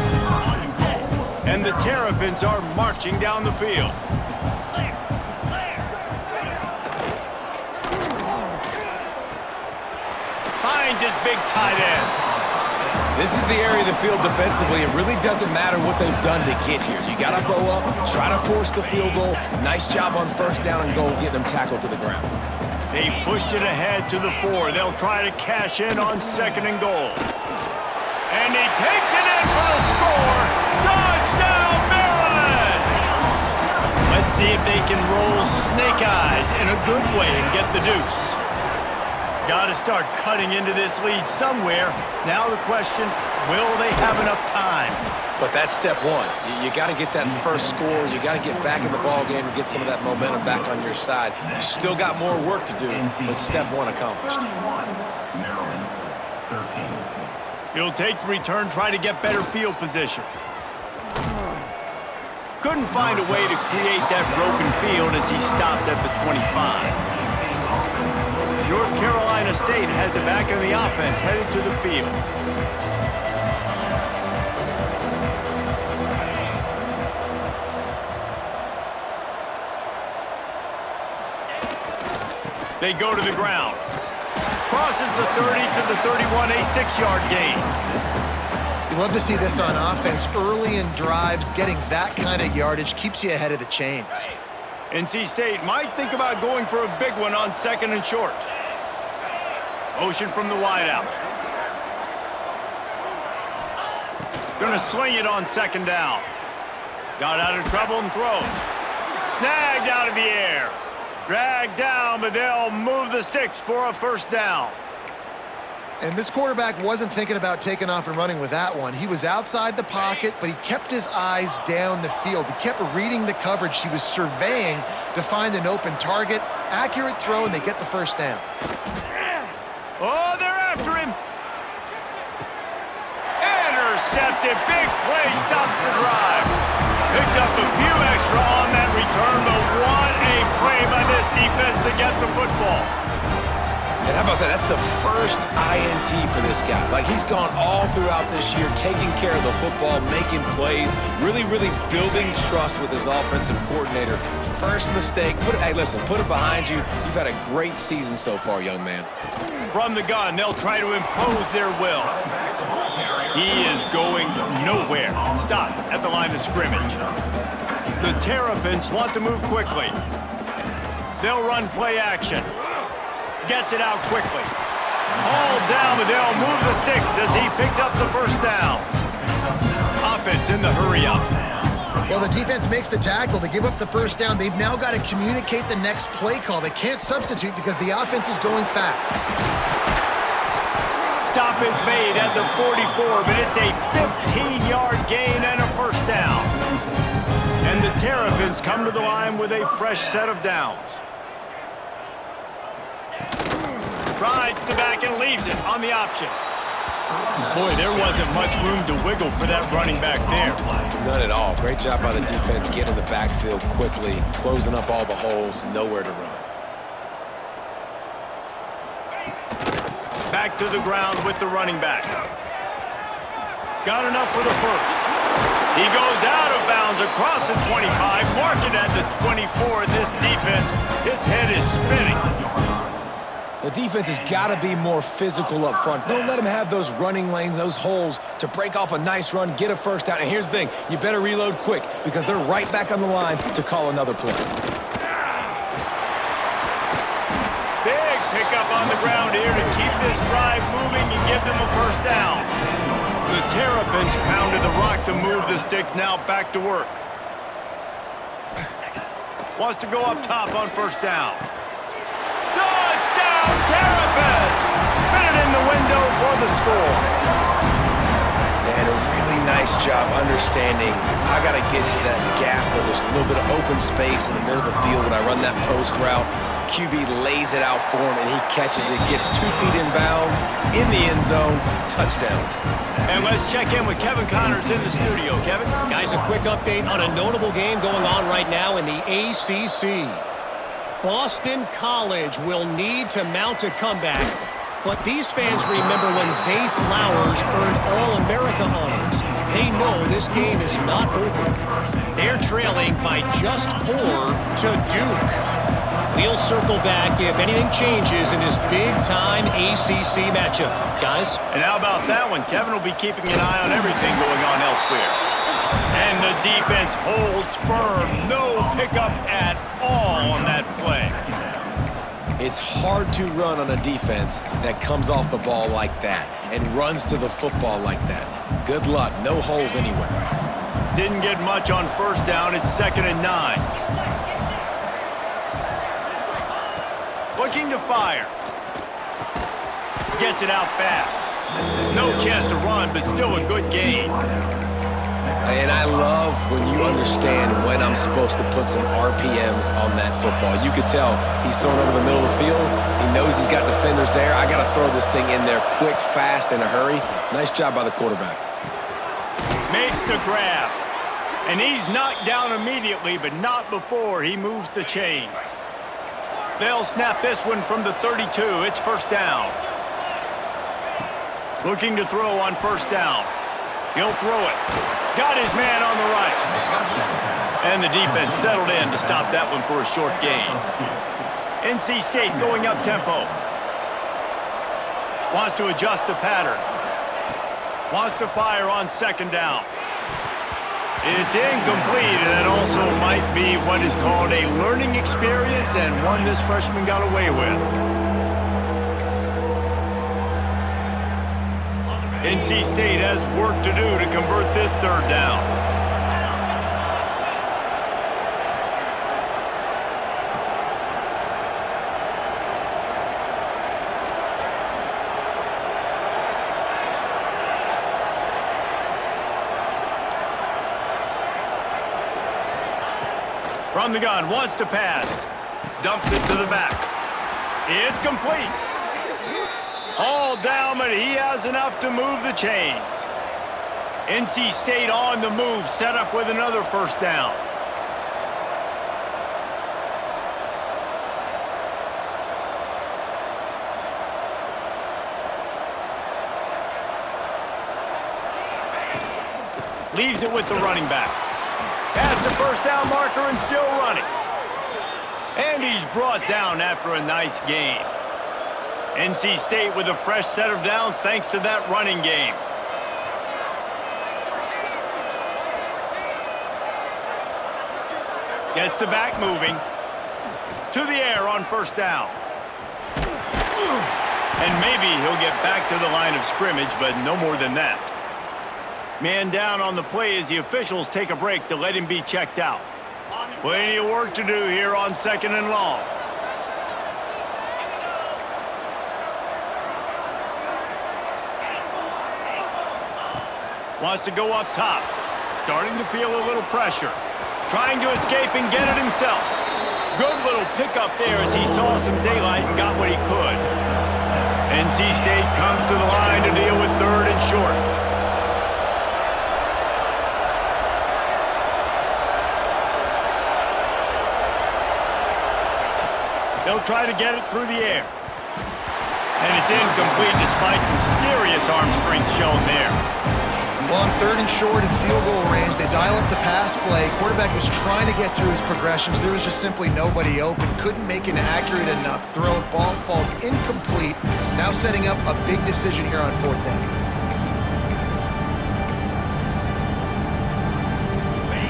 And the Terrapins are marching down the field. Finds his big tight end. This is the area of the field defensively. It really doesn't matter what they've done to get here. You got to bow up, try to force the field goal. Nice job on first down and goal, getting them tackled to the ground. They pushed it ahead to the 4. They'll try to cash in on second and goal. And he takes it in for the score. Touchdown, Maryland! Let's see if they can roll snake eyes in a good way and get the deuce. Got to start cutting into this lead somewhere. Now the question, will they have enough time? But that's step one. You got to get that first score. You got to get back in the ball game and get some of that momentum back on your side. You still got more work to do, but step one accomplished. Maryland, 13. He'll take the return, try to get better field position. Couldn't find a way to create that broken field as he stopped at the 25. State has it back in the offense headed to the field. They go to the ground. Crosses the 30 to the 31, a 6-yard gain. You love to see this on offense. Early in drives, getting that kind of yardage keeps you ahead of the chains. NC State might think about going for a big one on 2nd and short. Motion from the wideout. Gonna sling it on 2nd down. Got out of trouble and throws. Snagged out of the air. Dragged down, but they'll move the sticks for a 1st down. And this quarterback wasn't thinking about taking off and running with that one. He was outside the pocket, but he kept his eyes down the field. He kept reading the coverage. He was surveying to find an open target. Accurate throw, and they get the 1st down. Oh, they're after him. Intercepted. Big play stops the drive. Picked up a few extra on that return, but what a play by this defense to get the football. And how about that? That's the first INT for this guy. Like, he's gone all throughout this year, taking care of the football, making plays, really, really building trust with his offensive coordinator. First mistake. Hey, listen, put it behind you. You've had a great season so far, young man. From the gun, they'll try to impose their will. He is going nowhere. Stop at the line of scrimmage. The Terrapins want to move quickly. They'll run play action. Gets it out quickly. Hauled down, but they'll move the sticks as he picks up the 1st down. Offense in the hurry up. Well, the defense makes the tackle. They give up the 1st down. They've now got to communicate the next play call. They can't substitute because the offense is going fast. Stop is made at the 44, but it's a 15-yard gain and a 1st down. And the Terrapins come to the line with a fresh set of downs. Rides the back and leaves it on the option. Boy, there wasn't much room to wiggle for that running back there. None at all. Great job by the defense getting the backfield quickly, closing up all the holes, nowhere to run. Back to the ground with the running back. Got enough for the 1st. He goes out of bounds across the 25, mark it at the 24. This defense, its head is spinning. The defense has got to be more physical up front. Don't let them have those running lanes, those holes to break off a nice run, get a 1st down. And here's the thing, you better reload quick because they're right back on the line to call another play. Big pickup on the ground here to keep this drive moving and give them a 1st down. The Terrapins pounded the rock to move the sticks, now back to work. Wants to go up top on 1st down. Touchdown, Terrapins! Fit it in the window for the score. And a really nice job understanding I got to get to that gap where there's a little bit of open space in the middle of the field when I run that post route. QB lays it out for him, and he catches it, gets 2 feet in bounds, in the end zone, touchdown. And let's check in with Kevin Connors in the studio. Kevin? Guys, a quick update on a notable game going on right now in the ACC. Boston College will need to mount a comeback, but these fans remember when Zay Flowers earned All-America honors. They know this game is not over. They're trailing by just 4 to Duke. We'll circle back if anything changes in this big-time ACC matchup. Guys? And how about that one? Kevin will be keeping an eye on everything going on elsewhere. And the defense holds firm. No pickup at all on that play. It's hard to run on a defense that comes off the ball like that and runs to the football like that. Good luck. No holes anywhere. Didn't get much on 1st down. It's 2nd and 9. Looking to fire. Gets it out fast. No chance to run, but still a good gain. And I love when you understand when I'm supposed to put some RPMs on that football. You could tell he's thrown over the middle of the field. He knows he's got defenders there. I got to throw this thing in there quick, fast, in a hurry. Nice job by the quarterback. Makes the grab. And he's knocked down immediately, but not before he moves the chains. They'll snap this one from the 32. It's first down. Looking to throw on first down. He'll throw it. Got his man on the right. And the defense settled in to stop that one for a short gain. NC State going up tempo. Wants to adjust the pattern. Wants to fire on second down. It's incomplete, and that also might be what is called a learning experience and one this freshman got away with. NC State has work to do to convert this third down. From the gun, wants to pass. Dumps it to the back. It's complete. All down, but he has enough to move the chains. NC State on the move, set up with another first down. Leaves it with the running back. Past the first down marker and still running. And he's brought down after a nice gain. NC State with a fresh set of downs thanks to that running game. Gets the back moving. To the air on first down. And maybe he'll get back to the line of scrimmage, but no more than that. Man down on the play as the officials take a break to let him be checked out. Plenty of work to do here on second and long. Wants to go up top. Starting to feel a little pressure. Trying to escape and get it himself. Good little pickup there as he saw some daylight and got what he could. NC State comes to the line to deal with third and short. They'll try to get it through the air. And it's incomplete despite some serious arm strength shown there. Well, on third and short and field goal range, they dial up the pass play. Quarterback was trying to get through his progressions. There was just simply nobody open. Couldn't make an accurate enough throw. Ball falls incomplete. Now setting up a big decision here on fourth down.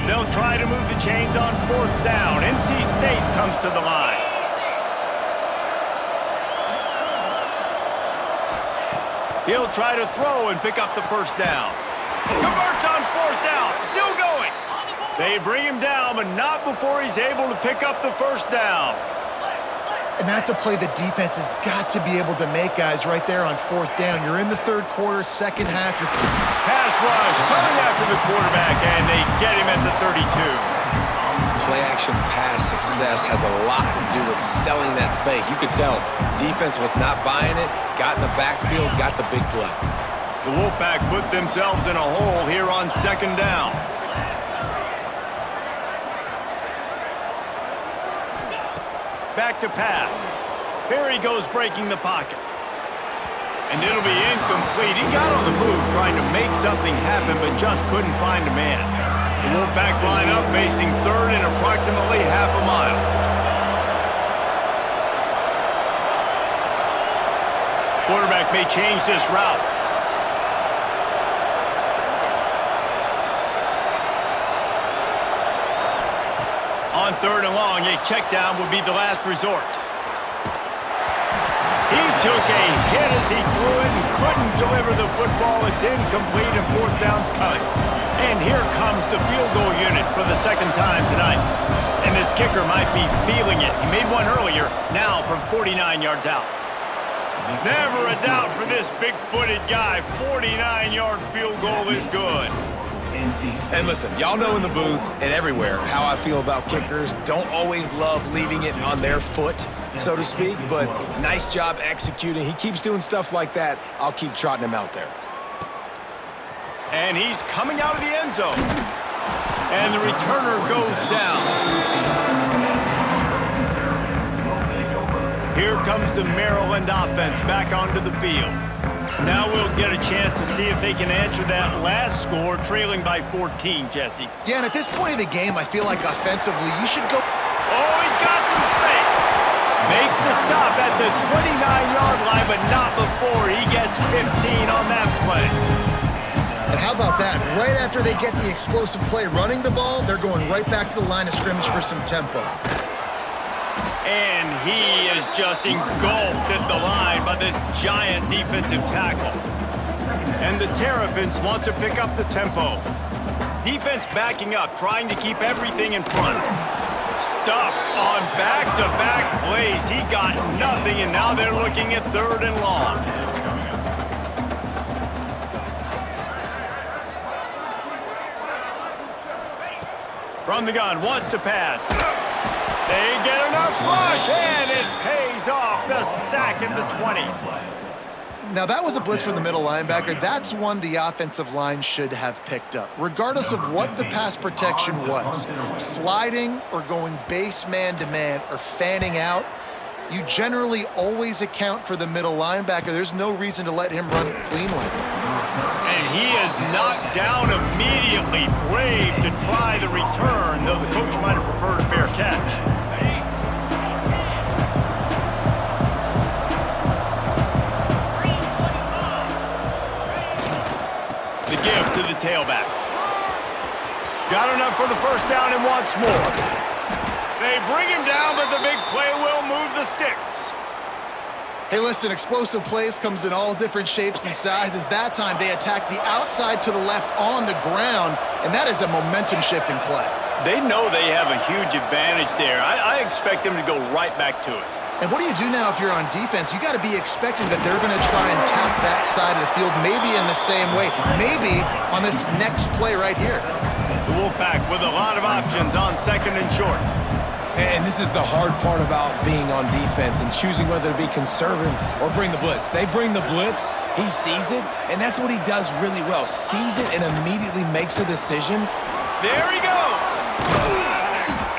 They'll try to move the chains on fourth down. NC State comes to the line. He'll try to throw and pick up the first down. Converts on fourth down. Still going. They bring him down, but not before he's able to pick up the first down. And that's a play the defense has got to be able to make, guys, right there on fourth down. You're in the third quarter, second half. Pass rush coming after the quarterback, and they get him at the 32. Play-action pass success has a lot to do with selling that fake. You could tell defense was not buying it, got in the backfield, got the big play. The Wolfpack put themselves in a hole here on second down. Back to pass. Here he goes breaking the pocket. And it'll be incomplete. He got on the move trying to make something happen, but just couldn't find a man. The Wolfpack line up facing third and approximately half a mile. Quarterback may change this route. On third and long, a check down would be the last resort. He took a hit as he threw it and couldn't deliver the football. It's incomplete and fourth down's coming. And here comes the field goal unit for the second time tonight. And this kicker might be feeling it. He made one earlier, now from 49 yards out. Never a doubt for this big-footed guy. 49-yard field goal is good. And listen, y'all know in the booth and everywhere how I feel about kickers. Don't always love leaving it on their foot, so to speak, but nice job executing. He keeps doing stuff like that. I'll keep trotting him out there. And he's coming out of the end zone. And the returner goes down. Here comes the Maryland offense back onto the field. Now we'll get a chance to see if they can answer that last score, trailing by 14, Jesse. Yeah, and at this point of the game, I feel like offensively, you should go... Oh, he's got some space. Makes the stop at the 29-yard line, but not before he gets 15 on that play. And how about that? Right after they get the explosive play running the ball, they're going right back to the line of scrimmage for some tempo. And he is just engulfed at the line by this giant defensive tackle. And the Terrapins want to pick up the tempo. Defense backing up, trying to keep everything in front. Stuffed on back-to-back plays. He got nothing, and now they're looking at 3rd and long. From the gun, wants to pass. They get enough rush, and it pays off. The sack at the 20. Now, that was a blitz for the middle linebacker. That's one the offensive line should have picked up, regardless of what the pass protection was. Sliding or going base man-to-man or fanning out, you generally always account for the middle linebacker. There's no reason to let him run clean like that. And he is knocked down immediately. Brave to try the return, though the coach might have preferred a fair catch. The give to the tailback. Got enough for the first down and wants more. They bring him down, but the big play will move the sticks. Hey, listen, explosive plays comes in all different shapes and sizes. That time, they attack the outside to the left on the ground, and that is a momentum-shifting play. They know they have a huge advantage there. I expect them to go right back to it. And what do you do now if you're on defense? You got to be expecting that they're going to try and tap that side of the field, maybe in the same way, maybe on this next play right here. The Wolfpack with a lot of options on 2nd and short. And this is the hard part about being on defense and choosing whether to be conservative or bring the blitz. They bring the blitz, he sees it, and that's what he does really well. Sees it and immediately makes a decision. There he goes.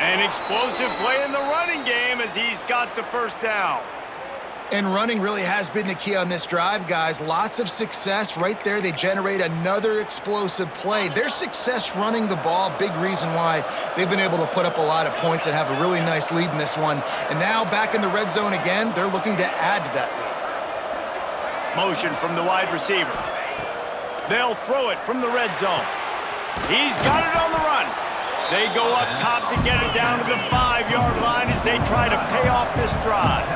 An explosive play in the running game as he's got the first down. And running really has been the key on this drive, guys. Lots of success right there. They generate another explosive play. Their success running the ball, big reason why they've been able to put up a lot of points and have a really nice lead in this one. And now back in the red zone again, they're looking to add to that lead. Motion from the wide receiver. They'll throw it from the red zone. He's got it on the run. They go up top to get it down to the 5-yard line as they try to pay off this drive.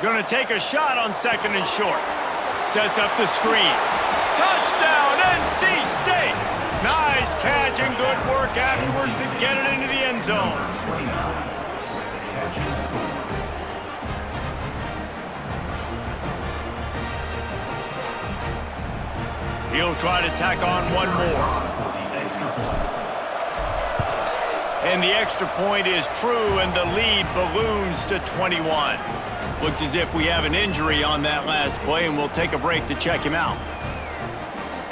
Going to take a shot on 2nd and short. Sets up the screen. Touchdown, NC State! Nice catch and good work afterwards to get it into the end zone. He'll try to tack on one more. And the extra point is true, and the lead balloons to 21. Looks as if we have an injury on that last play, and we'll take a break to check him out.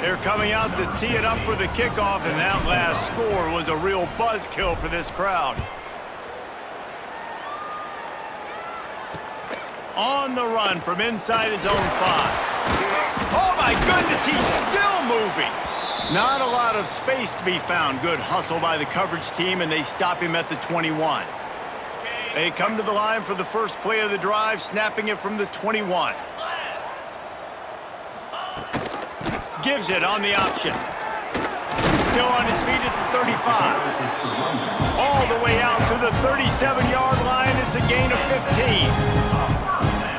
They're coming out to tee it up for the kickoff, and that last score was a real buzzkill for this crowd. On the run from inside his own 5. Oh my goodness, he's still moving. Not a lot of space to be found. Good hustle by the coverage team, and they stop him at the 21. They come to the line for the first play of the drive, snapping it from the 21. Gives it on the option. Still on his feet at the 35. All the way out to the 37-yard line. It's a gain of 15.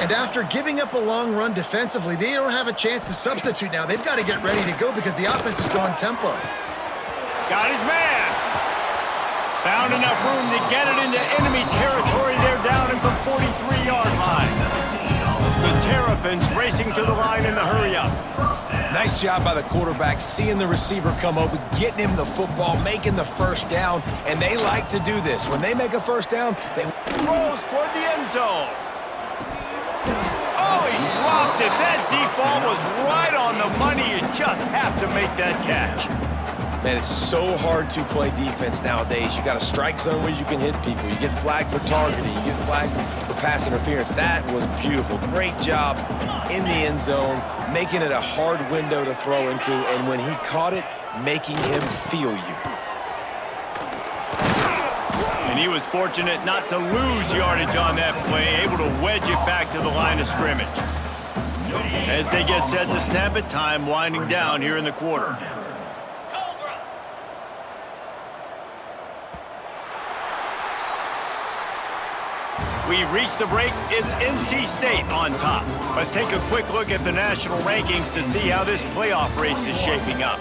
And after giving up a long run defensively, they don't have a chance to substitute now. They've got to get ready to go because the offense is going tempo. Got his man. Found enough room to get it into enemy territory. They're down at the 43-yard line. The Terrapins racing to the line in the hurry-up. Nice job by the quarterback, seeing the receiver come open, getting him the football, making the first down, and they like to do this. When they make a first down, they rolls toward the end zone. Oh, he dropped it. That deep ball was right on the money. You just have to make that catch. Man, it's so hard to play defense nowadays. You got a strike zone where you can hit people. You get flagged for targeting. You get flagged for pass interference. That was beautiful. Great job in the end zone, making it a hard window to throw into, and when he caught it, making him feel you. And he was fortunate not to lose yardage on that play, able to wedge it back to the line of scrimmage. As they get set to snap it, time winding down here in the quarter. We reached the break. It's NC State on top. Let's take a quick look at the national rankings to see how this playoff race is shaping up.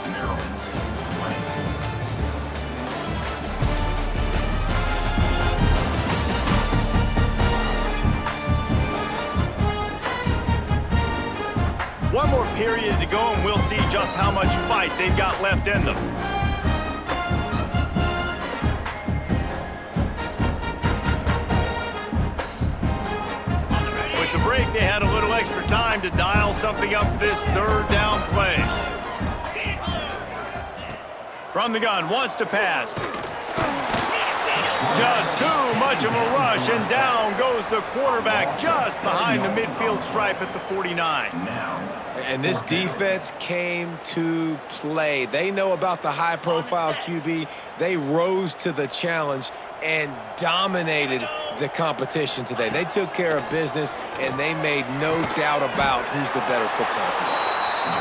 One more period to go, and we'll see just how much fight they've got left in them. With the break, they had a little extra time to dial something up for this third down play. From the gun, wants to pass. Just too much of a rush, and down goes the quarterback just behind the midfield stripe at the 49. And this defense came to play. They know about the high-profile QB. They rose to the challenge and dominated the competition today. They took care of business, and they made no doubt about who's the better football team.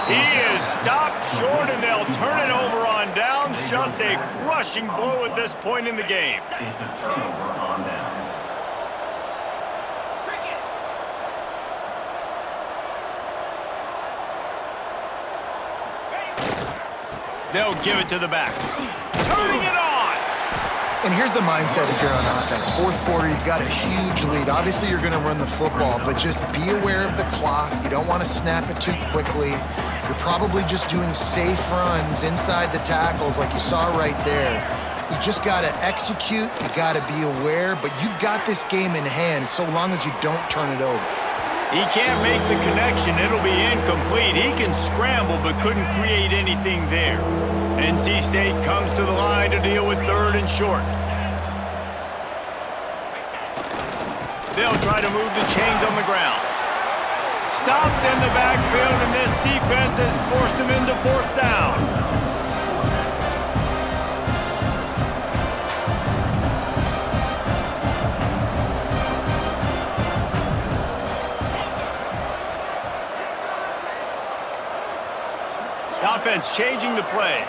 He is stopped short, and they'll turn it over on downs. Just a crushing blow at this point in the game. It's a turnover on downs. They'll give it to the back. Turning it on! And here's the mindset if you're on offense. Fourth quarter, you've got a huge lead. Obviously, you're going to run the football, but just be aware of the clock. You don't want to snap it too quickly. You're probably just doing safe runs inside the tackles like you saw right there. You just got to execute. You got to be aware, but you've got this game in hand so long as you don't turn it over. He can't make the connection. It'll be incomplete. He can scramble, but couldn't create anything there. NC State comes to the line to deal with third and short. They'll try to move the chains on the ground. Stopped in the backfield, and this defense has forced him into fourth down. Offense changing the play.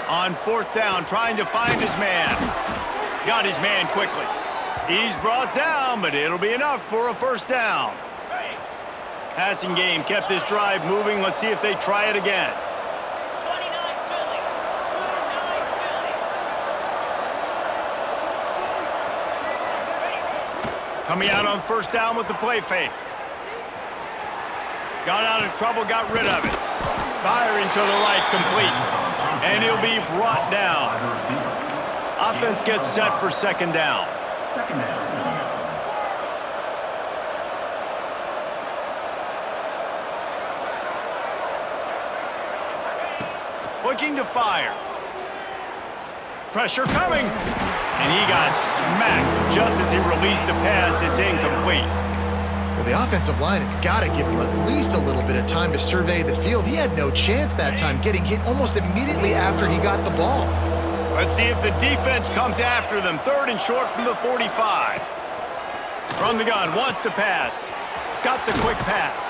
On fourth down, trying to find his man. Got his man quickly. He's brought down, but it'll be enough for a first down. Passing game kept this drive moving. Let's see if they try it again. Coming out on first down with the play fake. Got out of trouble, got rid of it. Firing to the right, complete. And he'll be brought down. Offense gets set for second down. Second down. Looking to fire. Pressure coming. And he got smacked just as he released the pass. It's incomplete. Well, the offensive line has got to give him at least a little bit of time to survey the field. He had no chance that time, getting hit almost immediately after he got the ball. Let's see if the defense comes after them. Third and short from the 45. From the gun, wants to pass. Got the quick pass.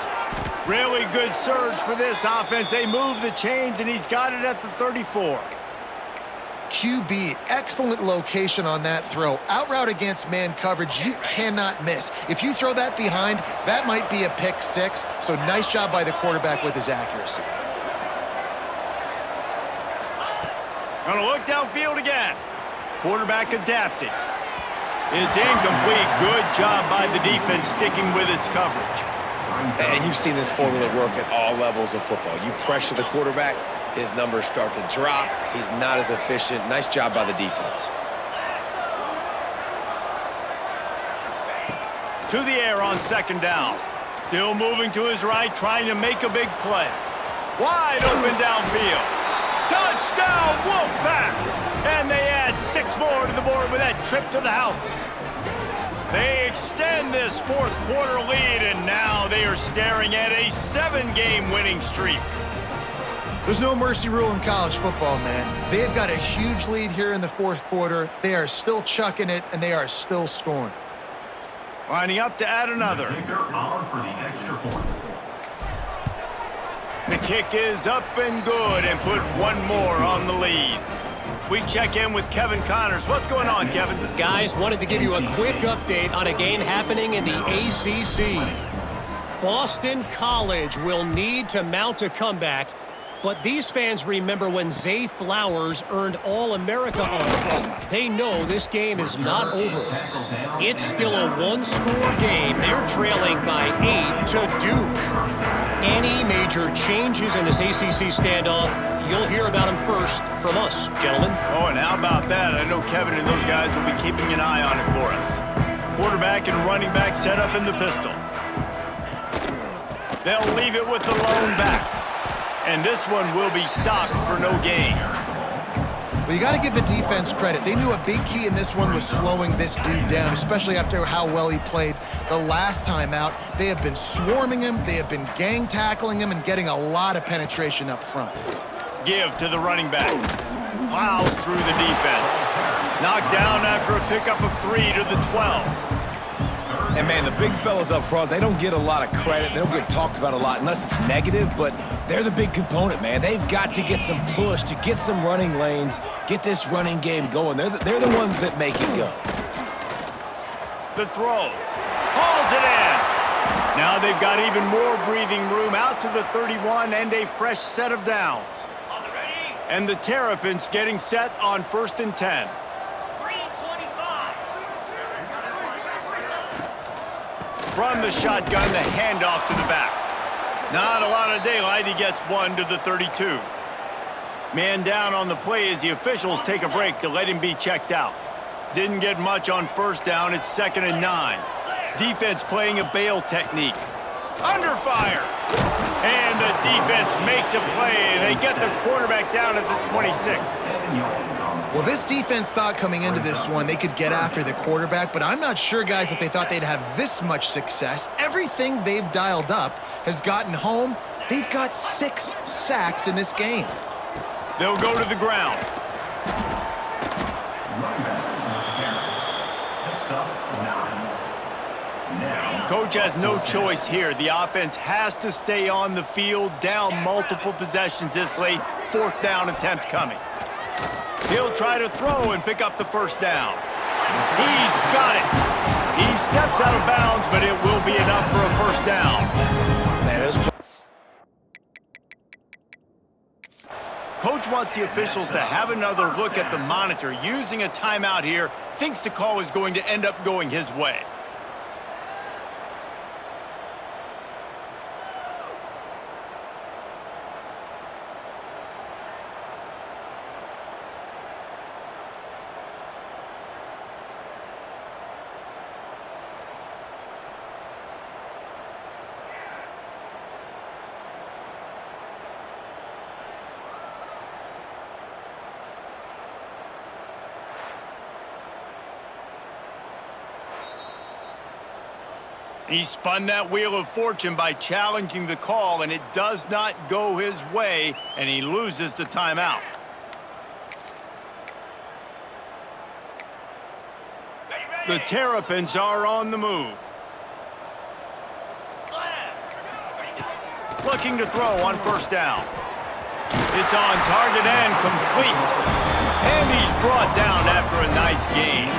Really good surge for this offense. They move the chains, and he's got it at the 34. QB, excellent location on that throw. Out route against man coverage, you cannot miss. If you throw that behind, that might be a pick six. So nice job by the quarterback with his accuracy. Gonna look downfield again. Quarterback adapted. It's incomplete. Good job by the defense sticking with its coverage. And you've seen this formula work at all levels of football. You pressure the quarterback, his numbers start to drop. He's not as efficient. Nice job by the defense. To the air on second down. Still moving to his right, trying to make a big play. Wide open downfield. Touchdown, Wolfpack! And they add 6 more to the board with that trip to the house. They extend this fourth quarter lead, and now they are staring at a 7-game winning streak. There's no mercy rule in college football, man. They've got a huge lead here in the fourth quarter. They are still chucking it, and they are still scoring. Lining up to add another. Kicker on for the extra point. The kick is up and good and put one more on the lead. We check in with Kevin Connors. What's going on, Kevin? Guys, wanted to give you a quick update on a game happening in the ACC. Boston College will need to mount a comeback, but these fans remember when Zay Flowers earned All-America honors. They know this game is not over. It's still a one-score game. They're trailing by 8 to Duke. Any major changes in this ACC standoff, you'll hear about them first from us, gentlemen. Oh, and how about that? I know Kevin and those guys will be keeping an eye on it for us. Quarterback and running back set up in the pistol. They'll leave it with the lone back. And this one will be stopped for no gain. Well, you got to give the defense credit. They knew a big key in this one was slowing this dude down, especially after how well he played the last time out. They have been swarming him, they have been gang tackling him, and getting a lot of penetration up front. Give to the running back. Plows through the defense. Knocked down after a pickup of 3 to the 12. And, man, the big fellas up front, they don't get a lot of credit. They don't get talked about a lot unless it's negative, but they're the big component, man. They've got to get some push, to get some running lanes, get this running game going. They're the ones that make it go. The throw. Hauls it in. Now they've got even more breathing room out to the 31 and a fresh set of downs. And the Terrapins getting set on 1st and 10. From the shotgun, the handoff to the back. Not a lot of daylight. He gets 1 to the 32. Man down on the play as the officials take a break to let him be checked out. Didn't get much on 1st down. It's 2nd and 9. Defense playing a bail technique. Under fire. And the defense makes a play, and they get the quarterback down at the 26. Well, this defense thought coming into this one they could get after the quarterback, but I'm not sure, guys, if they thought they'd have this much success. Everything they've dialed up has gotten home. They've got 6 sacks in this game. They'll go to the ground. Coach has no choice here. The offense has to stay on the field, down multiple possessions this late. 4th down attempt coming. He'll try to throw and pick up the 1st down. He's got it. He steps out of bounds, but it will be enough for a 1st down. Coach wants the officials to have another look at the monitor. Using a timeout here, thinks the call is going to end up going his way. He spun that wheel of fortune by challenging the call, and it does not go his way, and he loses the timeout. The Terrapins are on the move. Looking to throw on 1st down. It's on target and complete. And he's brought down after a nice gain.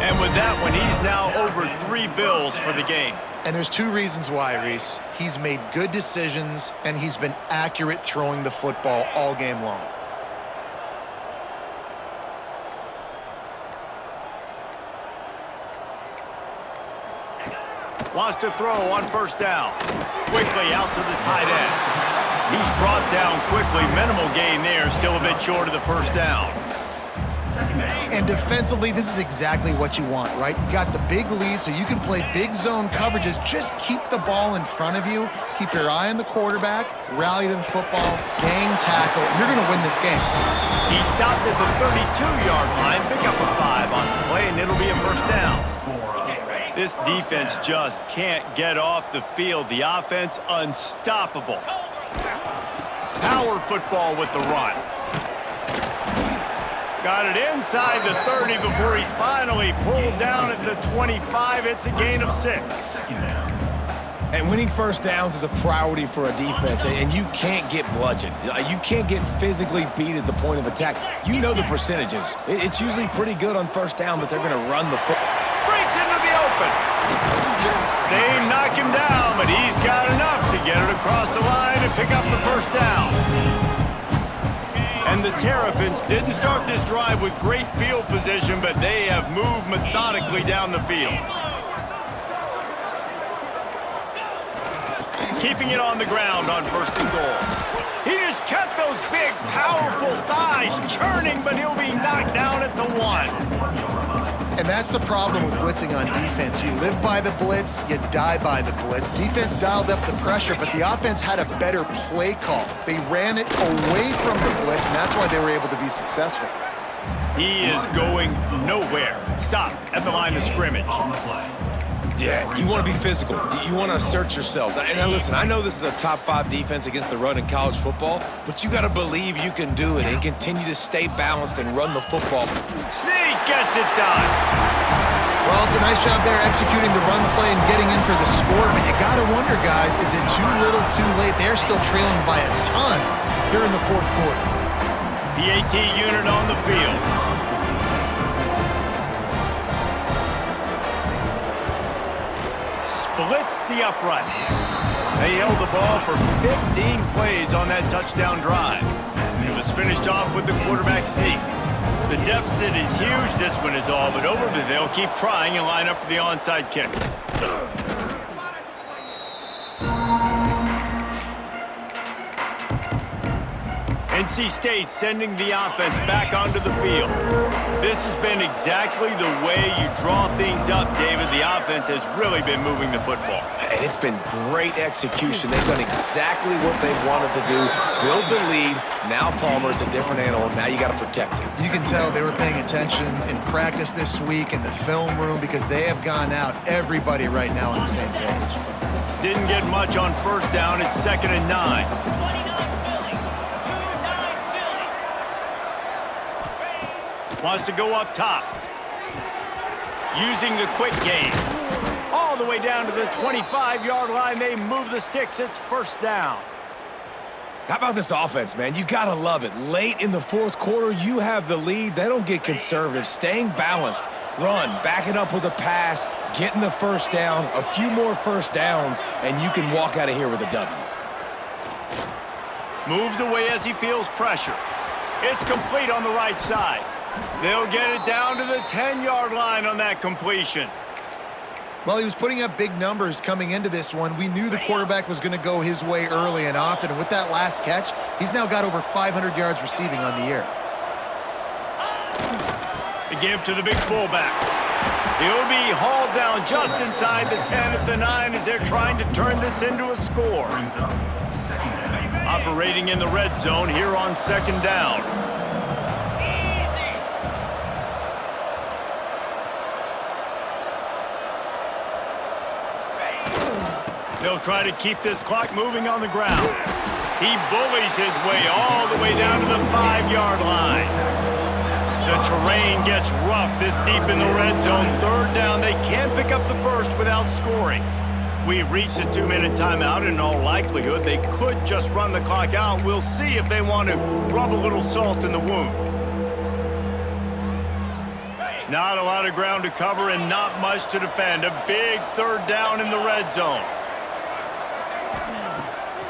And with that one, he's now over 3 bills for the game. And there's 2 reasons why, Reese. He's made good decisions, and he's been accurate throwing the football all game long. Wants to throw on 1st down. Quickly out to the tight end. He's brought down quickly. Minimal gain there. Still a bit short of the 1st down. And defensively, this is exactly what you want, right? You got the big lead, so you can play big zone coverages. Just keep the ball in front of you. Keep your eye on the quarterback. Rally to the football. Gang tackle. You're going to win this game. He stopped at the 32-yard line. Pick up a 5 on the play, and it'll be a first down. This defense just can't get off the field. The offense unstoppable. Power football with the run. Got it inside the 30 before he's finally pulled down at the 25. It's a gain of 6. And winning first downs is a priority for a defense, and you can't get bludgeoned. You can't get physically beat at the point of attack. You know the percentages. It's usually pretty good on first down that they're going to run the football. Breaks into the open. They knock him down, but he's got enough to get it across the line and pick up the first down. And the Terrapins didn't start this drive with great field position, but they have moved methodically down the field. Keeping it on the ground on first and goal. He just kept those big, powerful thighs churning, but he'll be knocked down at the 1. And that's the problem with blitzing on defense. You live by the blitz, you die by the blitz. Defense dialed up the pressure, but the offense had a better play call. They ran it away from the blitz, and that's why they were able to be successful. He is going nowhere. Stop at the line of scrimmage. Yeah, you want to be physical. You want to assert yourselves. And now listen, I know this is a top 5 defense against the run in college football, but you got to believe you can do it and continue to stay balanced and run the football. Sneak gets it done. Well, it's a nice job there executing the run play and getting in for the score, but you got to wonder, guys, is it too little, too late? They're still trailing by a ton here in the fourth quarter. PAT unit on the field. Splits the uprights. They held the ball for 15 plays on that touchdown drive. It was finished off with the quarterback sneak. The deficit is huge. This one is all but over, but they'll keep trying and line up for the onside kick. NC State sending the offense back onto the field. This has been exactly the way you draw things up, David. The offense has really been moving the football. And it's been great execution. They've done exactly what they've wanted to do. Build the lead. Now Palmer's a different animal. Now you got to protect him. You can tell they were paying attention in practice this week in the film room because they have gone out, everybody right now on the same page. Didn't get much on first down. It's 2nd and 9. Wants to go up top. Using the quick game. All the way down to the 25-yard line. They move the sticks. It's first down. How about this offense, man? You got to love it. Late in the fourth quarter, you have the lead. They don't get conservative. Staying balanced. Run, back it up with a pass, getting the first down, a few more first downs, and you can walk out of here with a W. Moves away as he feels pressure. It's complete on the right side. They'll get it down to the 10-yard line on that completion. Well, he was putting up big numbers coming into this one. We knew the quarterback was going to go his way early and often. And with that last catch, he's now got over 500 yards receiving on the year. The give to the big fullback. He'll be hauled down just inside the 10 at the 9 as they're trying to turn this into a score. Operating in the red zone here on 2nd down. They'll try to keep this clock moving on the ground. He bullies his way all the way down to the 5-yard line. The terrain gets rough this deep in the red zone. 3rd down, they can't pick up the first without scoring. We've reached a 2-minute timeout. In all likelihood, they could just run the clock out. We'll see if they want to rub a little salt in the wound. Not a lot of ground to cover and not much to defend. A big 3rd down in the red zone.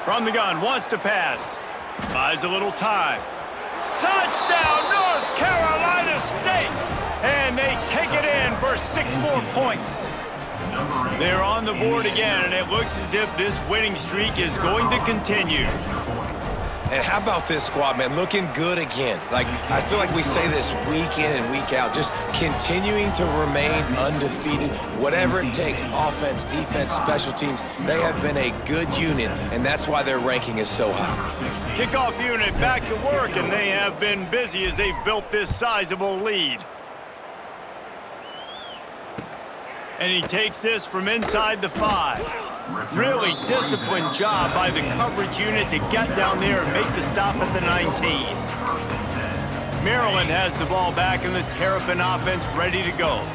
From the gun, wants to pass. Buys a little time. Touchdown, North Carolina State! And they take it in for 6 more points. They're on the board again, and it looks as if this winning streak is going to continue. And how about this squad, man? Looking good again. Like, I feel like we say this week in and week out, just continuing to remain undefeated. Whatever it takes, offense, defense, special teams, they have been a good unit, and that's why their ranking is so high. Kickoff unit back to work, and they have been busy as they've built this sizable lead. And he takes this from inside the 5. Really disciplined job by the coverage unit to get down there and make the stop at the 19. Maryland has the ball back and the Terrapin offense ready to go.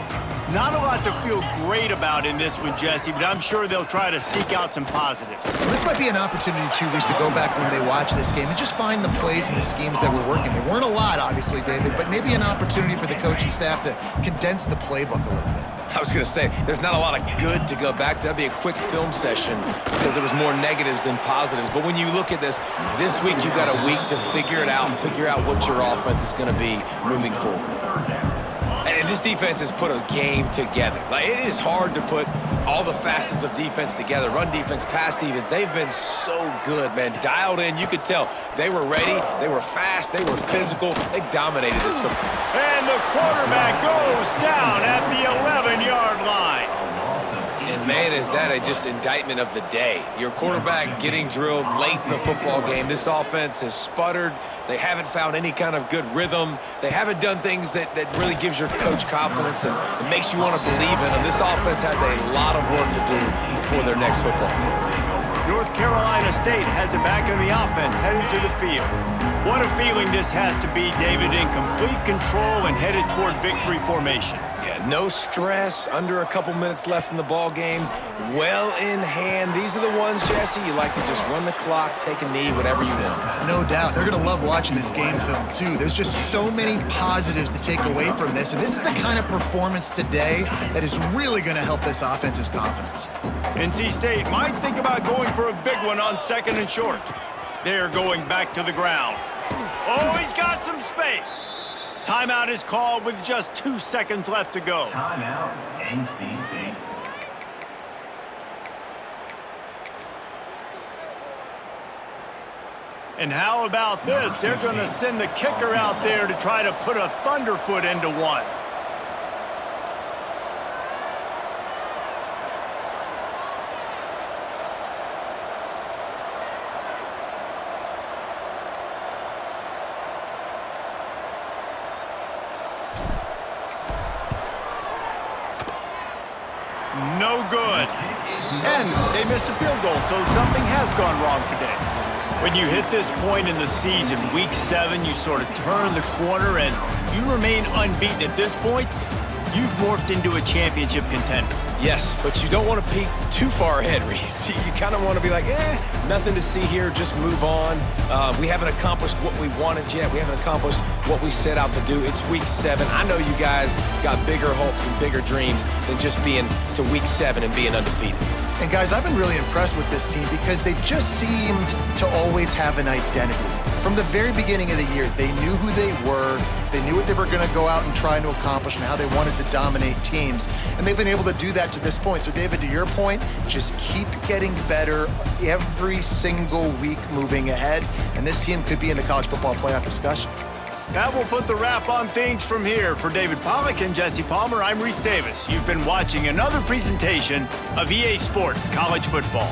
Not a lot to feel great about in this one, Jesse, but I'm sure they'll try to seek out some positives. Well, this might be an opportunity, too, Reese, to go back when they watch this game and just find the plays and the schemes that were working. There weren't a lot, obviously, David, but maybe an opportunity for the coaching staff to condense the playbook a little bit. I was going to say, there's not a lot of good to go back to. That'd be a quick film session because there was more negatives than positives. But when you look at this week you've got a week to figure it out and figure out what your offense is going to be moving forward. And this defense has put a game together. Like, it is hard to put all the facets of defense together. Run defense, pass defense. They've been so good, man. Dialed in. You could tell they were ready. They were fast. They were physical. They dominated this football. And the quarterback goes down at the 11-yard line. And, man, is that just indictment of the day. Your quarterback getting drilled late in the football game. This offense has sputtered. They haven't found any kind of good rhythm. They haven't done things that really gives your coach confidence and makes you want to believe in them. This offense has a lot of work to do before their next football game. North Carolina State has it back in the offense, headed to the field. What a feeling this has to be, David, in complete control and headed toward victory formation. Yeah, no stress, under a couple minutes left in the ball game, well in hand. These are the ones, Jesse, you like to just run the clock, take a knee, whatever you want. No doubt. They're going to love watching this game film, too. There's just so many positives to take away from this, and this is the kind of performance today that is really going to help this offense's confidence. NC State might think about going for a big one on 2nd and short. They're going back to the ground. Oh, he's got some space. Timeout is called with just 2 seconds left to go. Timeout, NC State. And how about this? They're going to send the kicker out there to try to put a thunderfoot into one. No good. And they missed a field goal, so something has gone wrong today. When you hit this point in the season, week 7, you sort of turn the corner and you remain unbeaten at this point. You've morphed into a championship contender. Yes, but you don't want to peek too far ahead, Reese. You kind of want to be like, nothing to see here, just move on. We haven't accomplished what we wanted yet. We haven't accomplished what we set out to do. It's week 7. I know you guys got bigger hopes and bigger dreams than just being to week 7 and being undefeated. And, guys, I've been really impressed with this team because they just seemed to always have an identity. From the very beginning of the year, they knew who they were, they knew what they were going to go out and try to accomplish and how they wanted to dominate teams. And they've been able to do that to this point. So, David, to your point, just keep getting better every single week moving ahead. And this team could be in the college football playoff discussion. That will put the wrap on things from here. For David Pollack and Jesse Palmer, I'm Reese Davis. You've been watching another presentation of EA Sports College Football.